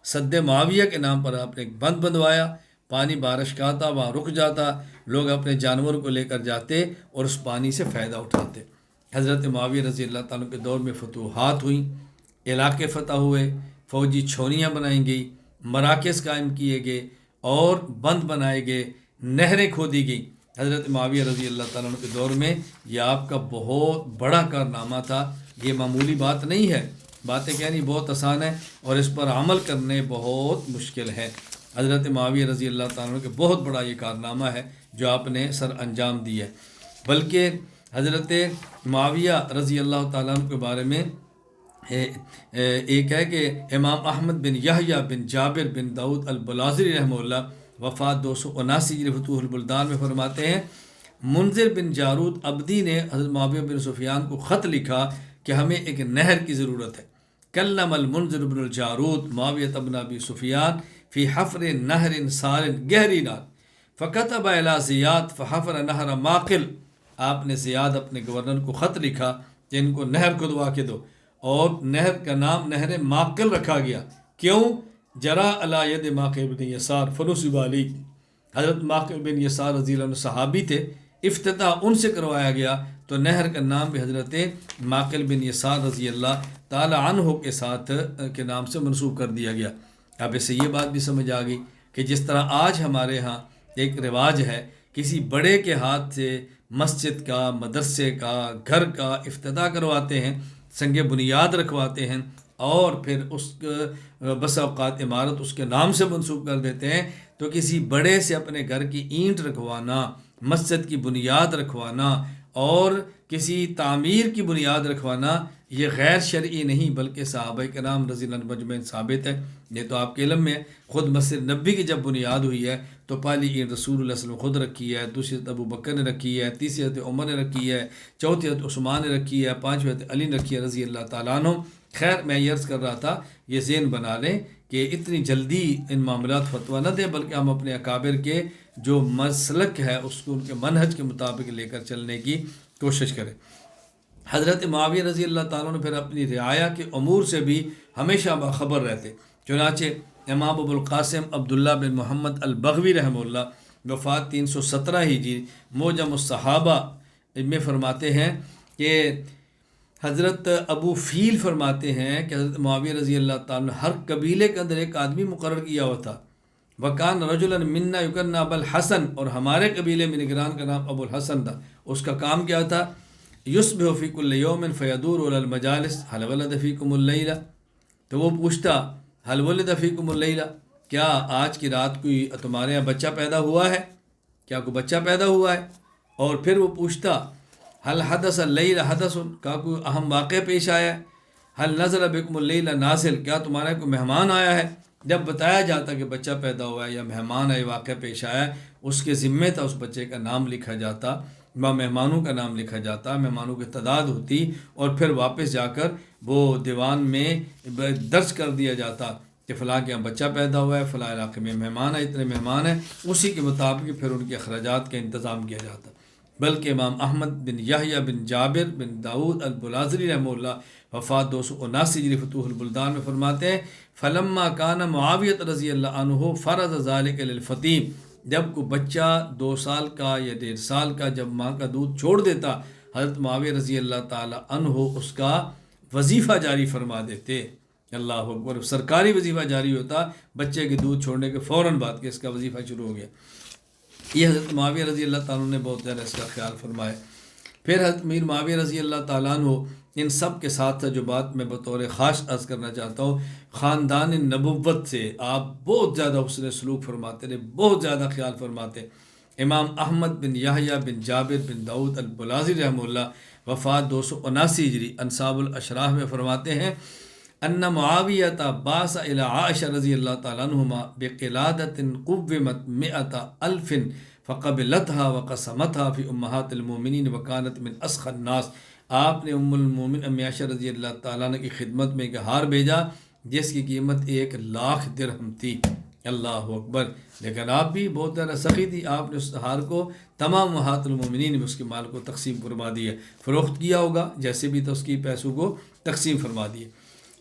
سد معاویہ کے نام پر آپ نے ایک بند بندوایا، پانی بارش کا آتا وہاں رک جاتا، لوگ اپنے جانوروں کو لے کر جاتے اور اس پانی سے فائدہ اٹھاتے۔ حضرت معاویہ رضی اللہ تعالیٰ کے دور میں فتوحات ہوئیں، علاقے فتح ہوئے، فوجی چھونیاں بنائی گئی، مراکز قائم کیے گئے اور بند بنائے گئے، نہریں کھودی گئیں۔ حضرت معاویہ رضی اللہ تعالیٰ کے دور میں یہ آپ کا بہت بڑا کارنامہ تھا، یہ معمولی بات نہیں ہے۔ باتیں کہنی بہت آسان ہے اور اس پر عمل کرنے بہت مشکل ہے۔ حضرت معاویہ رضی اللہ تعالیٰ کے بہت بڑا یہ کارنامہ ہے جو آپ نے سر انجام دی ہے۔ بلکہ حضرت معاویہ رضی اللہ تعالیٰ کے بارے میں ایک ہے کہ امام احمد بن یحییٰ بن جابر بن داؤد البلازری رحمہ اللہ وفات 279 فتوح البلدان میں فرماتے ہیں، منذر بن جارود عبدی نے حضرت معاویہ بن سفیان کو خط لکھا کہ ہمیں ایک نہر کی ضرورت ہے۔ کلم المنذر بن الجارود معاویہ بن ابی سفیان فی حفر نہر سال گہری نار فکتب الی زیاد فحفر نہر ماقل۔ آپ نے زیاد اپنے گورنر کو خط لکھا کہ ان کو نہر کھدوا کے دو، اور نہر کا نام نہر ماقل رکھا گیا۔ کیوں؟ جرا علی ید ماقل بن یسار فنصب علی۔ حضرت ماقل بن یسار رضی اللہ عنہ صحابی تھے، افتتاح ان سے کروایا گیا، تو نہر کا نام بھی حضرت ماقل بن یسار رضی اللہ تعالی عنہ کے ساتھ کے نام سے منسوب کر دیا گیا۔ اب اسے یہ بات بھی سمجھ آ گئی کہ جس طرح آج ہمارے ہاں ایک رواج ہے کسی بڑے کے ہاتھ سے مسجد کا، مدرسے کا، گھر کا افتتاح کرواتے ہیں، سنگ بنیاد رکھواتے ہیں اور پھر اس بس اوقات عمارت اس کے نام سے منسوب کر دیتے ہیں، تو کسی بڑے سے اپنے گھر کی اینٹ رکھوانا، مسجد کی بنیاد رکھوانا اور کسی تعمیر کی بنیاد رکھوانا یہ غیر شرعی نہیں بلکہ صحابہ کرام رضی اللہ عنہم مجمعین ثابت ہے۔ یہ تو آپ کے علم میں خود مسجد نبی کی جب بنیاد ہوئی ہے تو پہلی اینٹ رسول اللہ صلی اللہ علیہ وسلم خود رکھی ہے، دوسری حضرت ابو بکر نے رکھی ہے، تیسری حضرت عمر نے رکھی ہے، چوتھی حضرت عثمان نے رکھی ہے، پانچویں حضرت علی نے رکھی ہے رضی اللہ تعالیٰ عنہ۔ خیر میں یہ عرض کر رہا تھا یہ ذہن بنا لیں کہ اتنی جلدی ان معاملات فتویٰ نہ دیں، بلکہ ہم اپنے اکابر کے جو مسلک ہے اس کو ان کے منہج کے مطابق لے کر چلنے کی کوشش کریں۔ حضرت معاویہ رضی اللہ تعالیٰ نے پھر اپنی رعایا کے امور سے بھی ہمیشہ باخبر رہتے، چنانچہ امام ابو القاسم عبداللہ بن محمد البغوی رحمہ اللہ وفات 317 ہجری موجم الصحابہ میں فرماتے ہیں کہ حضرت ابو فیل فرماتے ہیں کہ حضرت معاویہ رضی اللہ تعالیٰ نے ہر قبیلے کے اندر ایک آدمی مقرر کیا ہوا تھا، وکان رجلا منا یکنا ابو الحسن، اور ہمارے قبیلے میں نگران کا نام ابو الحسن تھا۔ اس کا کام کیا تھا؟ یصبح فی کل یوم فیدور علی المجالس هل ولد فیکم اللیلہ، تو وہ پوچھتا هل ولد فیکم اللیلہ، کیا آج کی رات کوئی تمہارے یہاں بچہ پیدا ہوا ہے؟ کیا کوئی بچہ پیدا ہوا ہے؟ اور پھر وہ پوچھتا هل حدث اللیلہ حدث، کیا کوئی اہم واقعہ پیش آیا ہے؟ هل نزل بکم اللیلہ نازل، کیا تمہارے کوئی مہمان آیا ہے؟ جب بتایا جاتا کہ بچہ پیدا ہوا ہے یا مہمان ہے، واقعہ پیش آیا ہے، اس کے ذمے تھا اس بچے کا نام لکھا جاتا، مہمانوں کا نام لکھا جاتا، مہمانوں کی تعداد ہوتی اور پھر واپس جا کر وہ دیوان میں درج کر دیا جاتا کہ فلاں کے یہاں بچہ پیدا ہوا ہے، فلاں علاقے میں مہمان ہے، اتنے مہمان ہیں، اسی کے مطابق پھر ان کے اخراجات کا انتظام کیا جاتا۔ بلکہ امام احمد بن یحییٰ بن جابر بن داؤد البلازری رحمہ اللہ وفات 279 ہجری فتوح البلدان میں فرماتے ہیں، فلما کان معاویہ رضی اللہ عنہ فرض ذلک للفتیم، جب کوئی بچہ 2 سال کا یا 1.5 سال کا جب ماں کا دودھ چھوڑ دیتا، حضرت معاویہ رضی اللہ تعالی عنہ اس کا وظیفہ جاری فرما دیتے۔ اللہ اکبر، سرکاری وظیفہ جاری ہوتا بچے کے دودھ چھوڑنے کے فوراً بعد کہ اس کا وظیفہ شروع ہو گیا۔ یہ حضرت معاویہ رضی اللہ تعالیٰ نے بہت زیادہ اس کا خیال فرمایا۔ پھر حضرت میر معاویہ رضی اللہ تعالیٰ عنہ ان سب کے ساتھ جو بات میں بطور خاص عرض کرنا چاہتا ہوں، خاندان نبوت سے آپ بہت زیادہ حسن سلوک فرماتے رہے، بہت زیادہ خیال فرماتے۔ امام احمد بن یحییٰ بن جابر بن داؤد البلازری رحمہ اللہ وفات 279 ہجری انصاب الاشراح میں فرماتے ہیں، ان معاویۃ بعث الی عائشہ رضی اللہ تعالیٰ عنہما بقلادۃ قومت 100,000 فقبلتها وقسمتها فی امہات المومنین وکانت من اسخى الناس۔ آپ نے ام المومن امی عائشہ رضی اللہ تعالیٰ عنہ کی خدمت میں ایک ہار بھیجا جس کی قیمت 1,00,000 درہم تھی۔ اللہ اکبر، لیکن آپ بھی بہت زیادہ سخی تھی، آپ نے اس ہار کو تمام امہات المومنین میں اس کے مال کو تقسیم فرما دیا، فروخت کیا ہوگا جیسے بھی تو اس کی پیسوں کو تقسیم فرما دیے۔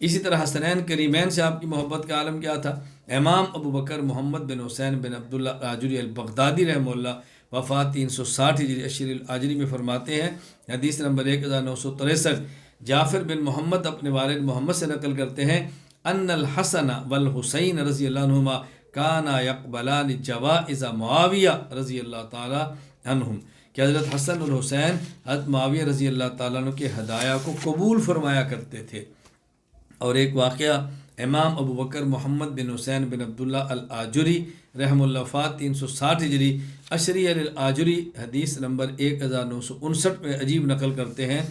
اسی طرح حسنین کریمین سے آپ کی محبت کا عالم کیا تھا؟ امام ابو بکر محمد بن حسین بن عبداللہ آجری البغدادی رحمہ اللہ وفات 360 ہجری اشر الآجری میں فرماتے ہیں، حدیث نمبر 1963، جعفر بن محمد اپنے والد محمد سے نقل کرتے ہیں ان الحسن والحسین رضی اللہ عنہما کانا یقبلان جوائز معاویہ رضی اللہ تعالی عنہم، کہ حضرت حسن اور حسین حضرت معاویہ رضی اللہ تعالیٰ عنہ کے ہدایہ کو قبول فرمایا کرتے تھے۔ اور ایک واقعہ، امام ابو بکر محمد بن حسین بن عبداللہ الآجری رحمہ اللہ وفات 360 ہجری اشری الآجری حدیث نمبر 1959 میں عجیب نقل کرتے ہیں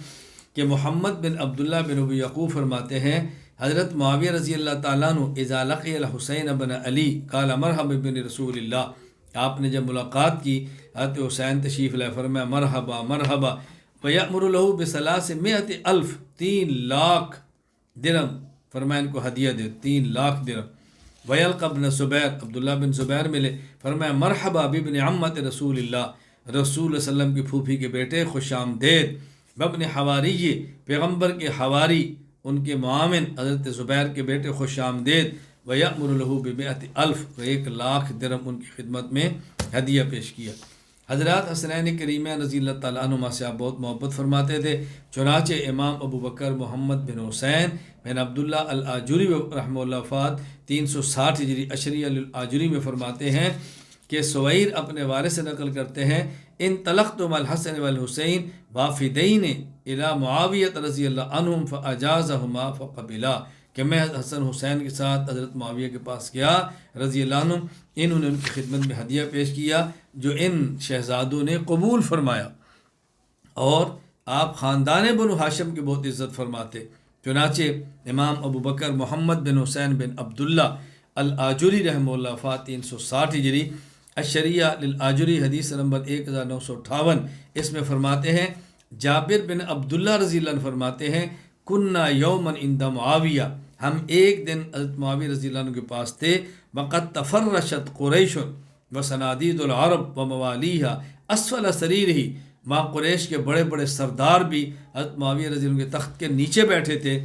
کہ محمد بن عبداللہ بن ابی یعقوب فرماتے ہیں حضرت معاویہ رضی اللہ تعالیٰ عنہ اذا لقی الحسین بن علی قال مرحبا بن رسول اللہ، آپ نے جب ملاقات کی حضرت حسین تشریف لائے، فرمایا مرحبا مرحبا، ویأمر له ب300,000 3 لاکھ درہم، فرمایا ان کو ہدیہ دے 3 لاکھ درہم۔ ویلقى ابن زبیر، عبداللہ بن زبیر ملے، فرمایا مرحبا بابن عمت رسول اللہ، رسول اللہ علیہ وسلم کی پھوپھی کے بیٹے خوش آمدید، بابن حواری، پیغمبر کے حواری، ان کے معاون حضرت زبیر کے بیٹے خوش آمدید، ویأمر له ب100,000، 1 لاکھ درہم ان کی خدمت میں ہدیہ پیش کیا۔ حضرات حسنین کریمین رضی اللہ تعالیٰ عنہما سے آپ بہت محبت فرماتے تھے، چنانچہ امام ابو بکر محمد بن حسین بن عبداللہ الآجری رحمہ اللہ وفات 360 ہجری اشری الآجری میں فرماتے ہیں کہ سویر اپنے والد سے نقل کرتے ہیں انطلقت مع الحسن والحسین وافدین الی معاویہ رضی اللہ عنہم فاجازہما فقبلا، کہ میں حسن حسین کے ساتھ حضرت معاویہ کے پاس گیا رضی اللہ عنہ، انہوں نے ان کی خدمت میں ہدیہ پیش کیا جو ان شہزادوں نے قبول فرمایا، اور آپ خاندان بنو ہاشم کی بہت عزت فرماتے۔ چنانچہ امام ابو بکر محمد بن حسین بن عبداللہ الآجری رحمہ اللہ وفات 360 ہجری الشریعہ للآجری حدیث نمبر 1958، اس میں فرماتے ہیں جابر بن عبداللہ رضی اللہ عنہ فرماتے ہیں کننا یومن عند معاویہ، ہم ایک دن حضرت معاویہ رضی اللہ عنہ کے پاس تھے، وقد تفرشت قریش وصنادید العرب وموالیہا اسفل سریرہ، ماں قریش کے بڑے بڑے سردار بھی حضرت معاویہ رضی اللہ عنہ کے تخت کے نیچے بیٹھے تھے،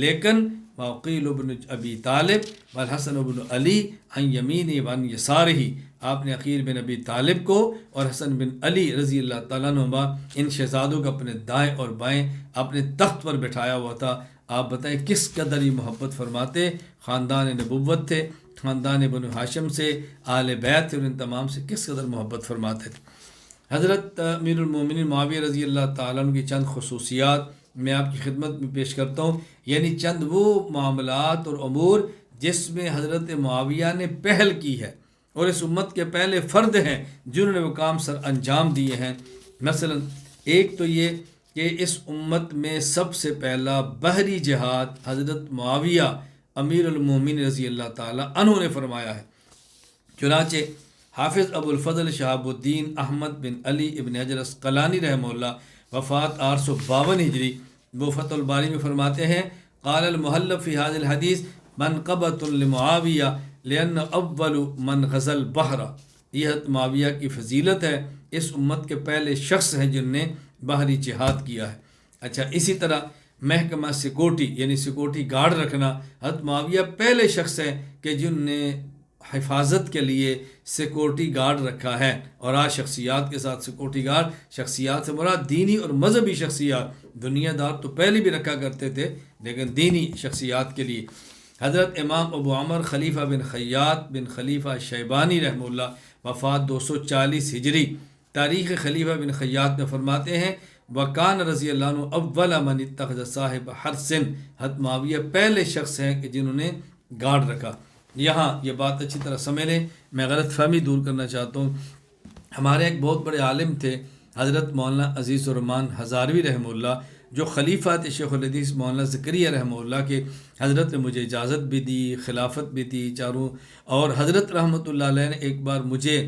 لیکن وعقیل بن ابی طالب والحسن بن علی عن یمینہ وعن یسارہ، آپ نے عقیل بن ابی طالب کو اور حسن بن علی رضی اللہ تعالیٰ عنہ ان شہزادوں کو اپنے دائیں اور بائیں اپنے تخت پر بٹھایا ہوا تھا۔ آپ بتائیں کس قدر یہ محبت فرماتے، خاندان نبوت تھے، خاندان بنو ہاشم سے، آل بیت تھے، اور ان تمام سے کس قدر محبت فرماتے تھے۔ حضرت امیر المومنین معاویہ رضی اللہ تعالیٰ عنہ کی چند خصوصیات میں آپ کی خدمت میں پیش کرتا ہوں، یعنی چند وہ معاملات اور امور جس میں حضرت معاویہ نے پہل کی ہے اور اس امت کے پہلے فرد ہیں جنہوں نے وہ کام سر انجام دیے ہیں۔ مثلا ایک تو یہ کہ اس امت میں سب سے پہلا بحری جہاد حضرت معاویہ امیر المومنین رضی اللہ تعالیٰ عنہ نے فرمایا ہے۔ چنانچہ حافظ ابو الفضل شہاب الدین احمد بن علی ابن حجر عسقلانی رحمہ اللہ وفات 852 ہجری، وہ فتح الباری میں فرماتے ہیں قال المحلب فی هذا الحدیث منقبۃ لمعاویہ لأن اول من غزا البحر، یہ حضرت معاویہ کی فضیلت ہے، اس امت کے پہلے شخص ہیں جن نے بحری جہاد کیا ہے۔ اچھا، اسی طرح محکمہ سیکورٹی یعنی سیکورٹی گارڈ رکھنا، حضرت معاویہ پہلے شخص ہیں کہ جن نے حفاظت کے لیے سیکورٹی گارڈ رکھا ہے، اور آج شخصیات کے ساتھ سیکورٹی گارڈ، شخصیات سے مراد دینی اور مذہبی شخصیات، دنیا دار تو پہلے بھی رکھا کرتے تھے لیکن دینی شخصیات کے لیے۔ حضرت امام ابو عمر خلیفہ بن خیاط بن خلیفہ شیبانی رحمہ اللہ وفات 240 ہجری، تاریخ خلیفہ بن خیاط میں فرماتے ہیں وکان رضی اللہ عنہ اول من اتخذ صاحب حرس، حضرت معاویہ پہلے شخص ہیں کہ جنہوں نے گارڈ رکھا۔ یہاں یہ بات اچھی طرح سمجھ لیں، میں غلط فہمی دور کرنا چاہتا ہوں۔ ہمارے ایک بہت بڑے عالم تھے حضرت مولانا عزیز الرحمن ہزاروی رحمہ اللہ، جو خلیفہ تھے شیخ الحدیث مولانا زکریا رحمہ اللہ کے، حضرت نے مجھے اجازت بھی دی، خلافت بھی دی چاروں، اور حضرت رحمۃ اللہ علیہ نے ایک بار مجھے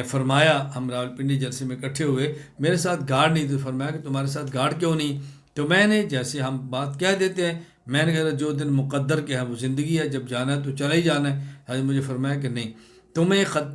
فرمایا، ہم راولپنڈی جلسے میں اکٹھے ہوئے، میرے ساتھ گارڈ نہیں تھے، فرمایا کہ تمہارے ساتھ گارڈ کیوں نہیں؟ تو میں نے جیسے ہم بات کہہ دیتے ہیں، میں نے کہا جو دن مقدر کے ہے وہ زندگی ہے، جب جانا ہے تو چلا ہی جانا ہے۔ حضرت مجھے فرمایا کہ نہیں،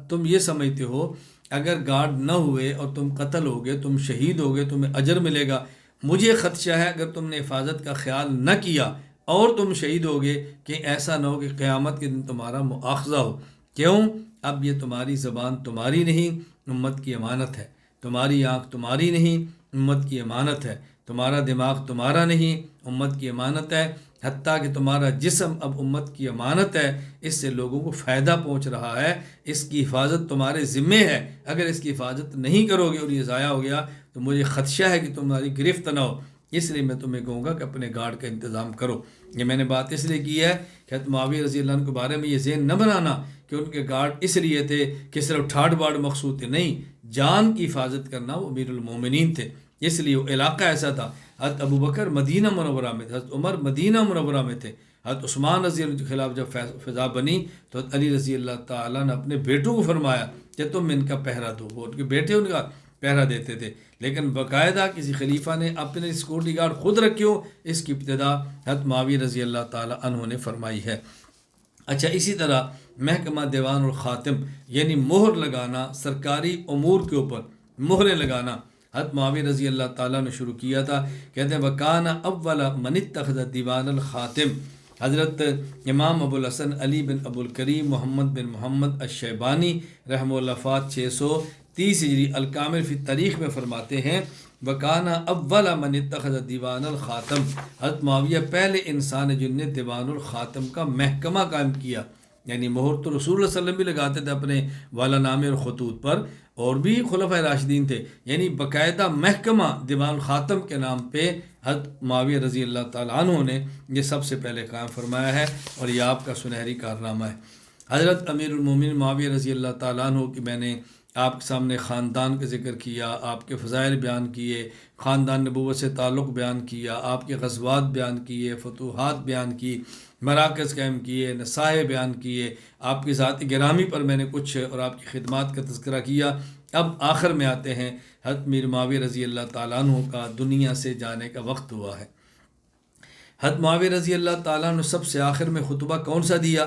تم یہ سمجھتے ہو اگر گارڈ نہ ہوئے اور تم قتل ہو گئے، تم شہید ہو گئے، تمہیں اجر ملے گا، مجھے خدشہ ہے اگر تم نے حفاظت کا خیال نہ کیا اور تم شہید ہوگے کہ ایسا نہ ہو کہ قیامت کے دن تمہارا مؤاخذہ ہو۔ کیوں؟ اب یہ تمہاری زبان تمہاری نہیں، امت کی امانت ہے، تمہاری آنکھ تمہاری نہیں، امت کی امانت ہے، تمہارا دماغ تمہارا نہیں، امت کی امانت ہے، حتیٰ کہ تمہارا جسم اب امت کی امانت ہے، اس سے لوگوں کو فائدہ پہنچ رہا ہے، اس کی حفاظت تمہارے ذمے ہے۔ اگر اس کی حفاظت نہیں کرو گے اور یہ ضائع ہو گیا تو مجھے خدشہ ہے کہ تمہاری گرفت نہ ہو، اس لیے میں تمہیں کہوں گا کہ اپنے گارڈ کا انتظام کرو۔ یہ میں نے بات اس لیے کی ہے کہ حضرت معاویہ رضی اللہ عنہ کے بارے میں یہ ذہن نہ بنانا کہ ان کے گارڈ اس لیے تھے کہ صرف ٹھاٹ باڑ مقصود تھے، نہیں، جان کی حفاظت کرنا وہ امیر المومنین تھے، اس لیے وہ علاقہ ایسا تھا۔ حضرت ابو بکر مدینہ منورہ میں تھے، حضرت عمر مدینہ منورہ میں تھے، حضرت عثمان رضی اللہ عنہ کے خلاف جب فضا بنی تو حضرت علی رضی اللہ تعالیٰ نے اپنے بیٹوں کو فرمایا کہ تم ان کا پہرا دو، وہ ان کے بیٹے ان کا پہرا دیتے تھے، لیکن باقاعدہ کسی خلیفہ نے اپنے سیکورٹی گارڈ خود رکھے ہو، اس کی ابتدا حضرت معاویہ رضی اللہ تعالیٰ عنہ نے فرمائی ہے۔ اچھا، اسی طرح محکمہ دیوان الخاتم یعنی مہر لگانا، سرکاری امور کے اوپر مہریں لگانا حضرت معاویہ رضی اللہ تعالیٰ نے شروع کیا تھا۔ کہتے ہیں وَكَانَ أَوَّلَ مَنِ اتَّخَذَ دیوان الخاتم، حضرت امام ابو الحسن علی بن ابو الکریم محمد بن محمد الشیبانی رحمہ اللہ وفات 630 ہجری الکامل فی تاریخ میں فرماتے ہیں وَكَانَ أَوَّلَ مَنِ اتَّخَذَ دیوان الخاتم، حضرت معاویہ پہلے انسان جن نے دیوان الخاتم کا محکمہ قائم کیا، یعنی مہر تو رسول اللہ صلی اللہ علیہ وسلم بھی لگاتے تھے اپنے والا نامے اور خطوط پر، اور بھی خلفۂ راشدین تھے، یعنی باقاعدہ محکمہ دیوان الخاتم کے نام پہ حضرت معاویہ رضی اللہ تعالیٰ عنہ نے یہ سب سے پہلے قائم فرمایا ہے، اور یہ آپ کا سنہری کارنامہ ہے۔ حضرت امیر المومنین معاویہ رضی اللہ تعالیٰ عنہ کی میں نے آپ کے سامنے خاندان کا ذکر کیا، آپ کے فضائل بیان کیے، خاندان نبوت سے تعلق بیان کیا، آپ کے غزوات بیان کیے، فتوحات بیان کی، مراکز قائم کیے، نصائح بیان کیے، آپ کی ذات گرامی پر میں نے کچھ اور آپ کی خدمات کا تذکرہ کیا۔ اب آخر میں آتے ہیں، حضرت میر معاویہ رضی اللہ تعالیٰ عنہ کا دنیا سے جانے کا وقت ہوا ہے۔ حضرت معاویہ رضی اللہ تعالیٰ عنہ سب سے آخر میں خطبہ کون سا دیا؟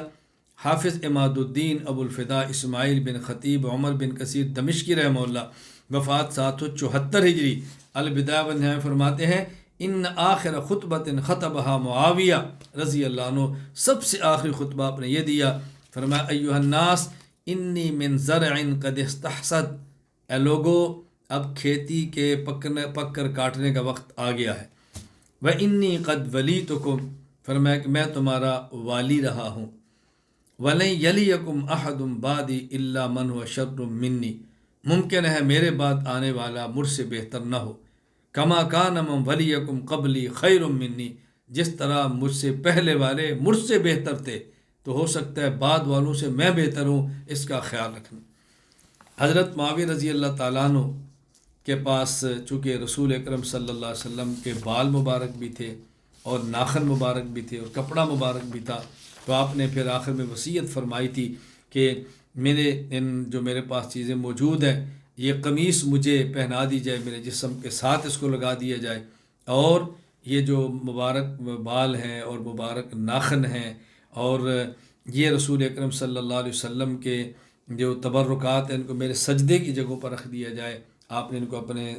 حافظ عماد الدین ابو الفدا اسماعیل بن خطیب عمر بن کثیر دمشقی رحمہ اللہ وفات 774 ہجری البدایہ والنہایہ میں فرماتے ہیں ان آخر خطبۃ خطبہا معاویہ رضی اللہ عنہ، سب سے آخری خطبہ آپ نے یہ دیا، فرمایا ایھا الناس انی من زرع قد استحصد، اے لوگو اب کھیتی کے پک کر کاٹنے کا وقت آ گیا ہے، وانی قد ولیتکم، فرمایا کہ میں تمہارا والی رہا ہوں، وَلَن يَلِيَكُمْ أَحَدٌ بَعْدِي إِلَّا مَنْ هُوَ شَرٌّ مِّنِّي، ممکن ہے میرے بعد آنے والا مجھ سے بہتر نہ ہو، كَمَا كَانَ مَنْ وَلِيَكُمْ قَبْلِي خَيْرٌ مِّنِّي، جس طرح مجھ سے پہلے والے مجھ سے بہتر تھے تو ہو سکتا ہے بعد والوں سے میں بہتر ہوں، اس کا خیال رکھنا۔ حضرت معاویہ رضی اللہ تعالیٰ عنہ کے پاس چونکہ رسول اکرم صلی اللہ علیہ وسلم کے بال مبارک بھی تھے اور ناخن مبارک بھی تھے اور کپڑا مبارک بھی تھا، تو آپ نے پھر آخر میں وصیت فرمائی تھی کہ جو میرے پاس چیزیں موجود ہیں، یہ قمیص مجھے پہنا دی جائے، میرے جسم کے ساتھ اس کو لگا دیا جائے، اور یہ جو مبارک بال ہیں اور مبارک ناخن ہیں اور یہ رسول اکرم صلی اللہ علیہ وسلم کے جو تبرکات ہیں ان کو میرے سجدے کی جگہوں پر رکھ دیا جائے۔ آپ نے ان کو اپنے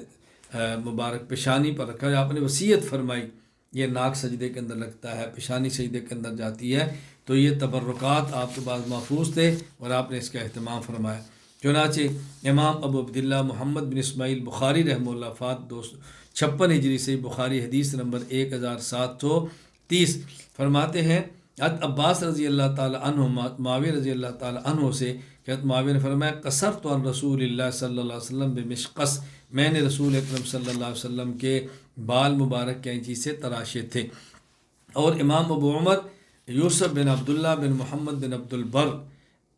مبارک پیشانی پر رکھا، آپ نے وصیت فرمائی، یہ ناک سجدے کے اندر لگتا ہے، پیشانی سجدے کے اندر جاتی ہے، تو یہ تبرکات آپ کے پاس محفوظ تھے اور آپ نے اس کا اہتمام فرمایا۔ چنانچہ امام ابو عبداللہ محمد بن اسماعیل بخاری رحمہ اللہ وفات 256 ہجری سے بخاری حدیث نمبر 1730 فرماتے ہیں حضرت عباس رضی اللہ تعالیٰ عنہ معاویہ رضی اللہ تعالیٰ عنہ سے کہ حضرت معاویہ نے فرمایا قصرت عن رسول اللہ صلی اللہ علیہ وسلم بمشقص، میں نے رسول اکرم صلی اللہ علیہ وسلم کے بال مبارک کینچی سے تراشے تھے۔ اور امام ابو عمر یوسف بن عبداللہ بن محمد بن عبد البر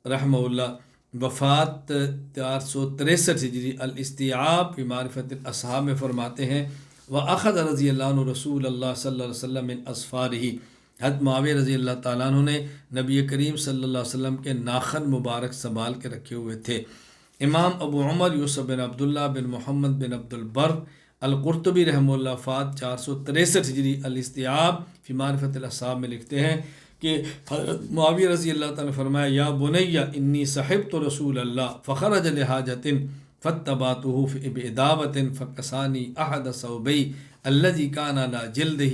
رحمہ اللہ وفات 463 ہجری الاستیعاب فی معرفت الاصحاب میں فرماتے ہیں وَأَخَذَ رضی اللہ عنہ رسول اللہ صلی اللہ علیہ وسلم من اصفارہ، حضرت معاویہ رضی اللہ تعالیٰ عنہ نے نبی کریم صلی اللہ علیہ وسلم کے ناخن مبارک سنبھال کے رکھے ہوئے تھے۔ امام ابو عمر یوسف بن عبداللہ بن محمد بن عبد البر القرطبی رحمہ اللہ وفات 463 ہجری الاستیعاب فی معرفت الاصحاب میں لکھتے ہیں کہ حضرت معاویہ رضی اللہ تعالیٰ نے فرمایا یا بنی انی صحبت رسول اللہ فخرج لحاجۃ فاتبعته بإدابۃ فکسانی احد ثوبی الذی کان علی جلدہ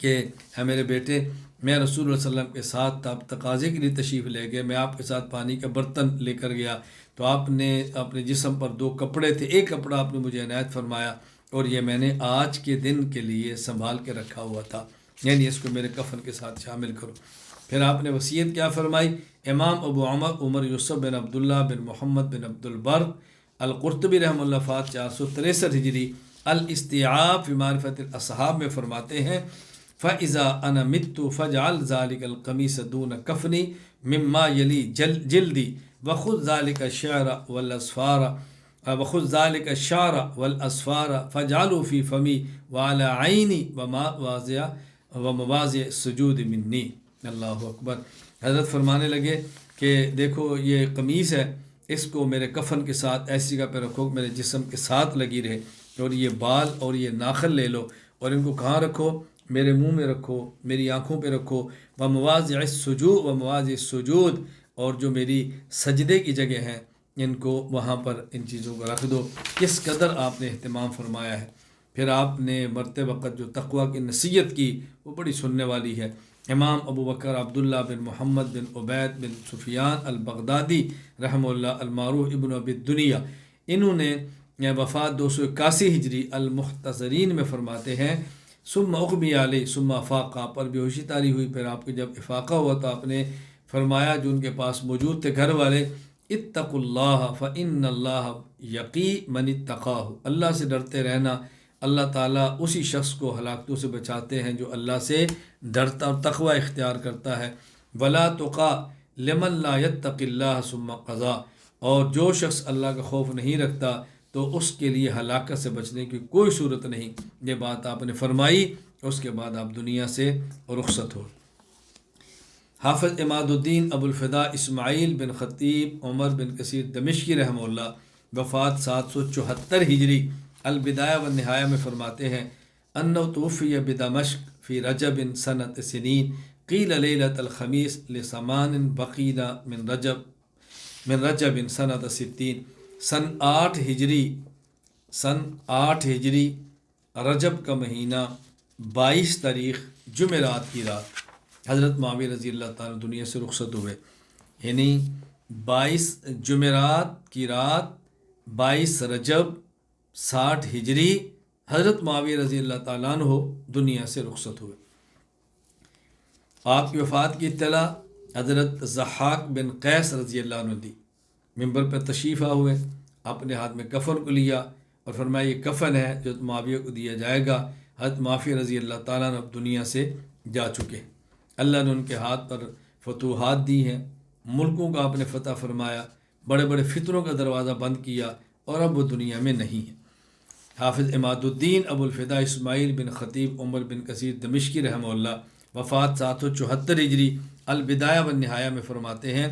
کہ اے میرے بیٹے میں رسول اللہ صلی اللہ علیہ وسلم کے ساتھ آپ تقاضے کے لیے تشریف لے گئے، میں آپ کے ساتھ پانی کا برتن لے کر گیا تو آپ نے اپنے جسم پر 2 کپڑے تھے، ایک کپڑا آپ نے مجھے عنایت فرمایا اور یہ میں نے آج کے دن کے لیے سنبھال کے رکھا ہوا تھا، یعنی اس کو میرے کفن کے ساتھ شامل کرو۔ پھر آپ نے وصیت کیا فرمائی؟ امام ابو عمر یوسف بن عبداللہ بن محمد بن عبد البر القرطبی رحمہ اللہ فات 463 ہجری الاستیعاب فی معرفت الاصحاب میں فرماتے ہیں فَإِذَا أَنَا مِتُّ فَاجْعَلْ ذَلِكَ الْقَمِيصَ دُونَ كَفْنِي مِمَّا يَلِي جِلْدِي وَخُذْ ذَلِكَ الشَّعْرَ وَالْأَصْفَارَ فَاجْعَلْهُ فِي فَمِي وَعَلَى عَيْنِي وَمَوَاضِعِ السُّجُودِ مِنِّي۔ اللہ اکبر۔ حضرت فرمانے لگے کہ دیکھو یہ قمیص ہے، اس کو میرے کفن کے ساتھ ایسی جگہ پہ رکھو میرے جسم کے ساتھ لگی رہے، اور یہ بال اور یہ ناخن لے لو اور ان کو کہاں رکھو؟ میرے منہ میں رکھو، میری آنکھوں پہ رکھو، ومواضع السجود اور جو میری سجدے کی جگہ ہیں ان کو وہاں پر ان چیزوں کو رکھ دو۔ کس قدر آپ نے اہتمام فرمایا ہے۔ پھر آپ نے مرتے وقت جو تقوی کی نصیحت کی وہ بڑی سننے والی ہے۔ امام ابو بکر عبداللہ بن محمد بن عبید بن سفیان البغدادی رحمہ اللہ المعروف ابن ابی الدنیا، انہوں نے وفات 281 ہجری المختصرین میں فرماتے ہیں ثم اغمی علیہ ثم افاقہ، پر بے ہوشی طاری ہوئی، پھر آپ کے جب افاقہ ہوا تو آپ نے فرمایا جو ان کے پاس موجود تھے گھر والے، اتقوا اللہ فإن اللہ یقی من اتقاہ، اللہ سے ڈرتے رہنا، اللہ تعالیٰ اسی شخص کو ہلاکتوں سے بچاتے ہیں جو اللہ سے ڈرتا اور تقوی اختیار کرتا ہے۔ ولا تقى لمن لا يتق اللہ ثم قضى، اور جو شخص اللہ کا خوف نہیں رکھتا تو اس کے لیے ہلاکت سے بچنے کی کوئی صورت نہیں۔ یہ بات آپ نے فرمائی، اس کے بعد آپ دنیا سے رخصت ہو۔ حافظ عماد الدین ابو الفدا اسماعیل بن خطیب عمر بن کثیر دمشقی رحمہ اللہ وفات 774 ہجری البدایہ والنہایہ میں فرماتے ہیں انہ توفی بدمشق فی رجب سنۃ سنین قیل لیلۃ الخمیس لثمان بقین من رجب سنۃ 60، سن 8 ہجری رجب کا مہینہ 22 تاریخ جمعرات کی رات حضرت معاویہ رضی اللہ تعالیٰ دنیا سے رخصت ہوئے، یعنی 22 جمعرات کی رات 22 رجب 60 ہجری حضرت معاویہ رضی اللہ تعالیٰ عنہ دنیا سے رخصت ہوئے۔ آپ کی وفات کی اطلاع حضرت ضحاک بن قیس رضی اللہ عنہ دی، ممبر پر تشریف ہوئے، اپنے ہاتھ میں کفن کو لیا اور فرمایا یہ کفن ہے جو معاویہ کو دیا جائے گا۔ حضرت معاویہ رضی اللہ تعالیٰ عنہ اب دنیا سے جا چکے، اللہ نے ان کے ہاتھ پر فتوحات دی ہیں، ملکوں کا آپ نے فتح فرمایا، بڑے بڑے فتنوں کا دروازہ بند کیا اور اب وہ دنیا میں نہیں ہے۔ حافظ عماد الدین ابو الفدا اسماعیل بن خطیب عمر بن کثیر دمشقی رحمہ اللہ وفات 774 ہجری البدایہ والنہایہ میں فرماتے ہیں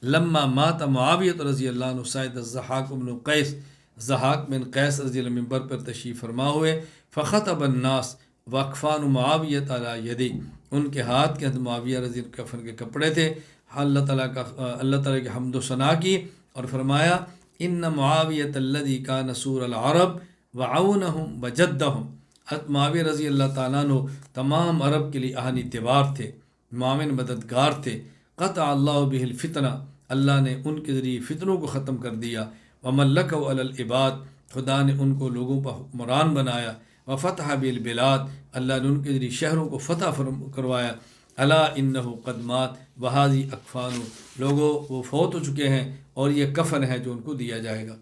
لما مات معاویہ رضی اللہ عنہ سعید الضحاک بن قیس، ضحاک بن قیس رضی اللہ منبر پر تشریف فرما ہوئے، فخطب الناس واکفان معاویہ علی یدی، ان کے ہاتھ کے معاویہ رضی اللہ کفن کے کپڑے تھے، اللہ تعالیٰ کی حمد و ثنا کی اور فرمایا ان معاویہ الذی کان سور العرب وعونہم وجدہم، حضرت معاویہ رضی اللہ تعالیٰ عنہ تمام عرب کے لیے اہم اعتبار تھے، معاون مددگار تھے، قطع اللہ بہ الفتنہ، اللہ نے ان کے ذریعے فتنوں کو ختم کر دیا، وملکہ علی العباد، خدا نے ان کو لوگوں پر حکمران بنایا، وفتح بالبلاد، اللہ نے ان کے ذریعے شہروں کو فتح کروایا، الا انہ قد مات وہذی اکفان، لوگوں وہ فوت ہو چکے ہیں اور یہ کفن ہے جو ان کو دیا جائے گا۔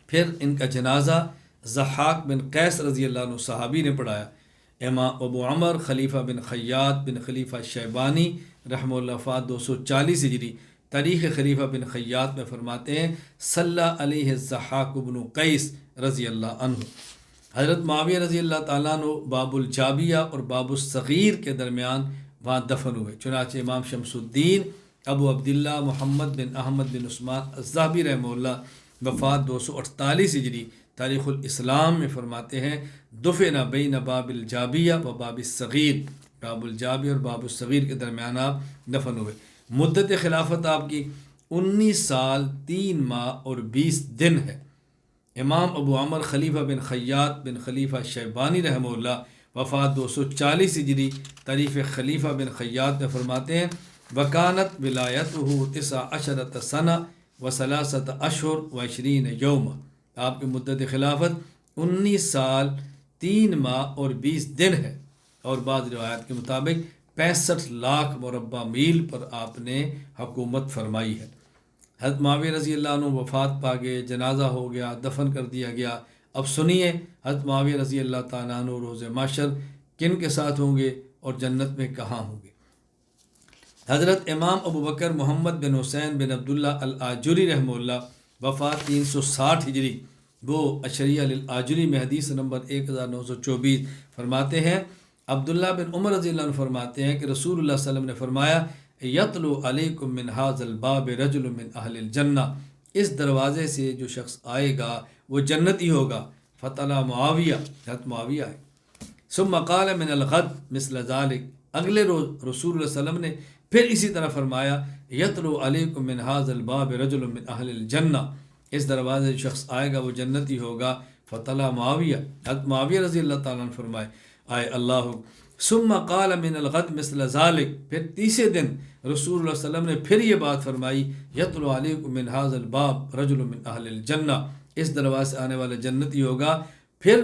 پھر ان کا جنازہ ضحاک بن قیس رضی اللہ عنہ صحابی نے پڑھایا۔ امام ابو عمر خلیفہ بن خیاط بن خلیفہ شیبانی رحمہ اللہ وفات 240 ہجری تاریخ خلیفہ بن خیاط میں فرماتے ہیں صلی علیہ الضحاک بن قیس رضی اللہ عنہ، حضرت معاویہ رضی اللہ تعالیٰ عنہ باب الجابیہ اور باب الصغیر کے درمیان وہاں دفن ہوئے، چنانچہ امام شمس الدین ابو عبداللہ محمد بن احمد بن عثمان الذہبی رحمہ اللہ وفات 248 ہجری تاریخ الاسلام میں فرماتے ہیں دفن بین باب الجابیہ و باب الصغیر، باب الجابیہ اور باب الصغیر کے درمیان آپ دفن ہوئے۔ مدت خلافت آپ کی 19 سال 3 ماہ اور 20 دن ہے، امام ابو عمر خلیفہ بن خیاط بن خلیفہ شیبانی رحمہ اللہ وفات 240 ہجری تاریخ خلیفہ بن خیاط میں فرماتے ہیں وکانت ولایتہ 19 سنہ و 3 اشہر و 20 یوم، آپ کی مدت خلافت 19 سال 3 ماہ اور 20 دن ہے، اور بعض روایات کے مطابق 65 لاکھ مربع میل پر آپ نے حکومت فرمائی ہے۔ حضرت معاویہ رضی اللہ عنہ وفات پا گئے، جنازہ ہو گیا، دفن کر دیا گیا۔ اب سنیے حضرت معاویہ رضی اللہ تعالیٰ عنہ روز محشر کن کے ساتھ ہوں گے اور جنت میں کہاں ہوں گے۔ حضرت امام ابو بکر محمد بن حسین بن عبداللہ الآجری رحمہ اللہ وفات 360 ہجری، وہ اشریہ للآجری میں حدیث نمبر 1924 فرماتے ہیں عبداللہ بن عمر رضی اللہ عنہ فرماتے ہیں کہ رسول اللہ صلی اللہ علیہ وسلم نے فرمایا یتلو علیکم من ھذا الباب رجل من اہل الجنہ، اس دروازے سے جو شخص آئے گا وہ جنتی ہوگا۔ فتلا معاویہ، حضرت معاویہ ہے۔ ثم قال من الغد مثل ذلك، اگلے روز رسول اللہ صلی اللہ علیہ وسلم نے پھر اسی طرح فرمایا یتلو علیکم من ھذا الباب رجل من اہل الجنہ، اس دروازے سے جو شخص آئے گا وہ جنتی ہوگا۔ فتلا معاویہ، حضرت معاویہ رضی اللہ تعالیٰ عنہ فرمائے آئے اللہ۔ ثم قال من الغد مثل ذلك، پھر تیسرے دن رسول اللہ صلی اللہ علیہ وسلم نے پھر یہ بات فرمائی یتلو علیکم من ھذا الباب رجل من اہل الجنہ، اس دروازے سے آنے والا جنتی ہوگا۔ پھر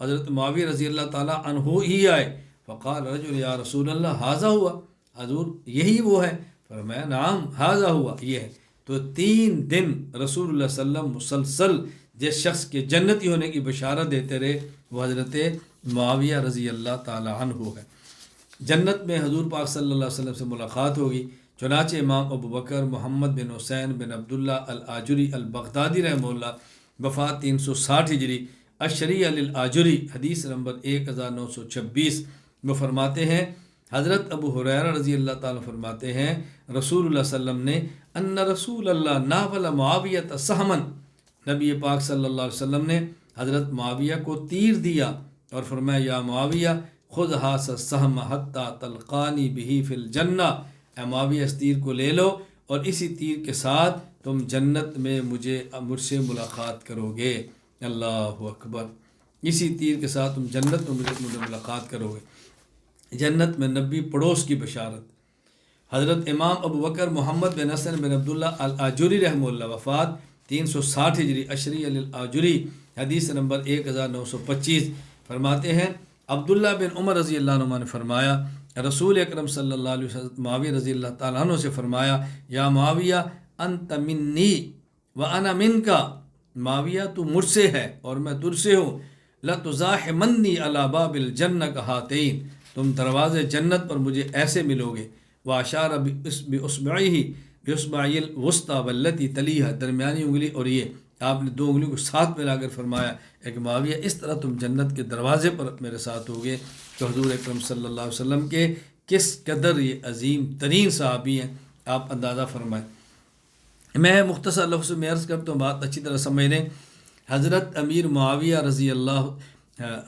حضرت معاویہ رضی اللہ تعالیٰ عنہ ہی آئے، فقال رجل یا رسول اللہ ھذا ہوا، حضور یہی وہ ہے؟ فرمایا نعم ھذا ہوا، یہ ہے۔ تو 3 دن رسول اللہ صلی اللہ علیہ وسلم مسلسل جس شخص کے جنتی ہونے کی بشارت دیتے رہے وہ حضرت معاویہ رضی اللہ تعالیٰ عنہ ہے۔ جنت میں حضور پاک صلی اللہ علیہ وسلم سے ملاقات ہوگی، چنانچہ امام ابو بکر محمد بن حسین بن عبداللہ الآجری البغدادی رحمہ اللہ وفات 360 ہجری اشریہ للآجری حدیث نمبر 1926 وہ فرماتے ہیں حضرت ابو ہریرہ رضی اللہ تعالیٰ فرماتے ہیں رسول اللہ صلی اللہ علیہ وسلم نے ان رسول اللہ ناول معاویہ سہمن، نبی پاک صلی اللہ علیہ وسلم نے حضرت معاویہ کو تیر دیا اور فرمایا یا معاویہ خذ ھذا السہم حتی تلقانی بہ فی الجنہ، اے معاویہ اس تیر کو لے لو اور اسی تیر کے ساتھ تم جنت میں مجھ سے ملاقات کرو گے۔ اللہ اکبر، اسی تیر کے ساتھ تم جنت میں مجھے ملاقات کرو گے۔ جنت میں نبی پڑوس کی بشارت۔ حضرت امام ابو بکر محمد بن حسن بن عبداللہ الآجری رحمہ اللہ وفات 360 ہجری اشریہ للآجری حدیث نمبر 1925 فرماتے ہیں عبداللہ بن عمر رضی اللہ عنہ نے فرمایا رسول اکرم صلی اللہ علیہ وسلم معاویہ رضی اللہ تعالیٰ عنہ سے فرمایا یا معاویہ انت منی وانا منکا، معاویہ تو مجھ سے ہے اور میں تجھ سے ہوں۔ لتزاحمنی علی باب الجنہ کہاتین، تم دروازے جنت پر مجھے ایسے ملو گے۔ واشار باصبعہ الوسطی والتی تلیہا، درمیانی انگلی اور یہ آپ نے 2 انگلیوں کو ساتھ ملا کر فرمایا ایک معاویہ اس طرح تم جنت کے دروازے پر میرے ساتھ ہوگے۔ تو حضور اکرم صلی اللہ علیہ وسلم کے کس قدر یہ عظیم ترین صحابی ہیں آپ اندازہ فرمائیں۔ میں مختصر لفظ میں عرض کرتا ہوں، بات اچھی طرح سمجھ لیں۔ حضرت امیر معاویہ رضی اللہ،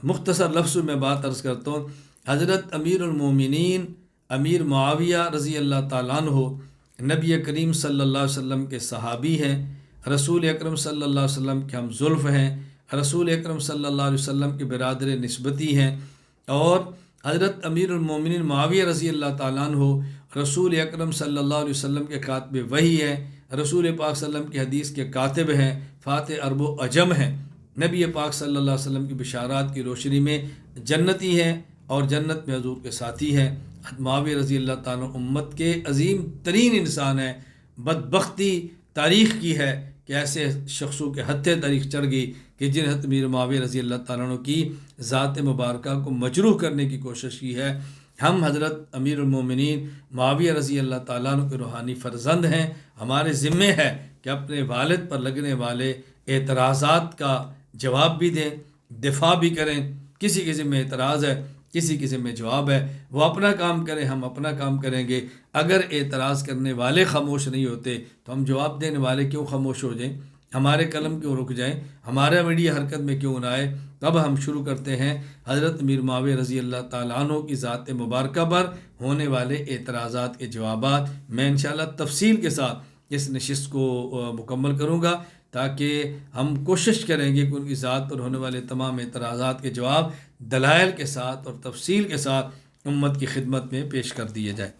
مختصر لفظ میں بات عرض کرتا ہوں، حضرت امیر المومنین امیر معاویہ رضی اللہ تعالیٰ عنہ نبی کریم صلی اللہ علیہ وسلم کے صحابی ہیں، رسول اکرم صلی اللہ علیہ وسلم کے ہم زلف ہیں، رسول اکرم صلی اللہ علیہ وسلم کے برادر نسبتی ہیں، اور حضرت امیر المومنین معاویہ رضی اللہ تعالیٰ عنہ رسول اکرم صلی اللہ علیہ وسلم کے کاتب وحی ہیں، رسول پاک صلی اللہ علیہ وسلم کی حدیث کے کاتب ہیں، فاتح عرب و عجم ہیں، نبی پاک صلی اللہ علیہ وسلم کی بشارات کی روشنی میں جنتی ہیں اور جنت میں حضور کے ساتھی ہیں۔ معاویہ رضی اللہ تعالیٰ امت کے عظیم ترین انسان ہیں۔ بدبختی تاریخ کی ہے کہ ایسے شخصوں کے ہتھے تاریخ چڑھ گئی کہ جن حضرت امیر معاویہ رضی اللہ تعالیٰ عنہ کی ذات مبارکہ کو مجروح کرنے کی کوشش کی ہے۔ ہم حضرت امیر المومنین معاویہ رضی اللہ تعالیٰ عنہ کے روحانی فرزند ہیں۔ ہمارے ذمے ہے کہ اپنے والد پر لگنے والے اعتراضات کا جواب بھی دیں، دفاع بھی کریں۔ کسی کے ذمے اعتراض ہے، کسی کے ذمے جواب ہے، وہ اپنا کام کریں، ہم اپنا کام کریں گے۔ اگر اعتراض کرنے والے خاموش نہیں ہوتے تو ہم جواب دینے والے کیوں خاموش ہو جائیں؟ ہمارے قلم کیوں رک جائیں؟ ہمارا میڈیا حرکت میں کیوں نہ آئے؟ اب ہم شروع کرتے ہیں حضرت امیر معاویہ رضی اللہ تعالیٰ عنہ کی ذات مبارکہ پر ہونے والے اعتراضات کے جوابات۔ میں انشاءاللہ تفصیل کے ساتھ اس نشست کو مکمل کروں گا تاکہ ہم کوشش کریں گے کہ ان کی ذات پر ہونے والے تمام اعتراضات کے جواب دلائل کے ساتھ اور تفصیل کے ساتھ امت کی خدمت میں پیش کر دیے جائیں۔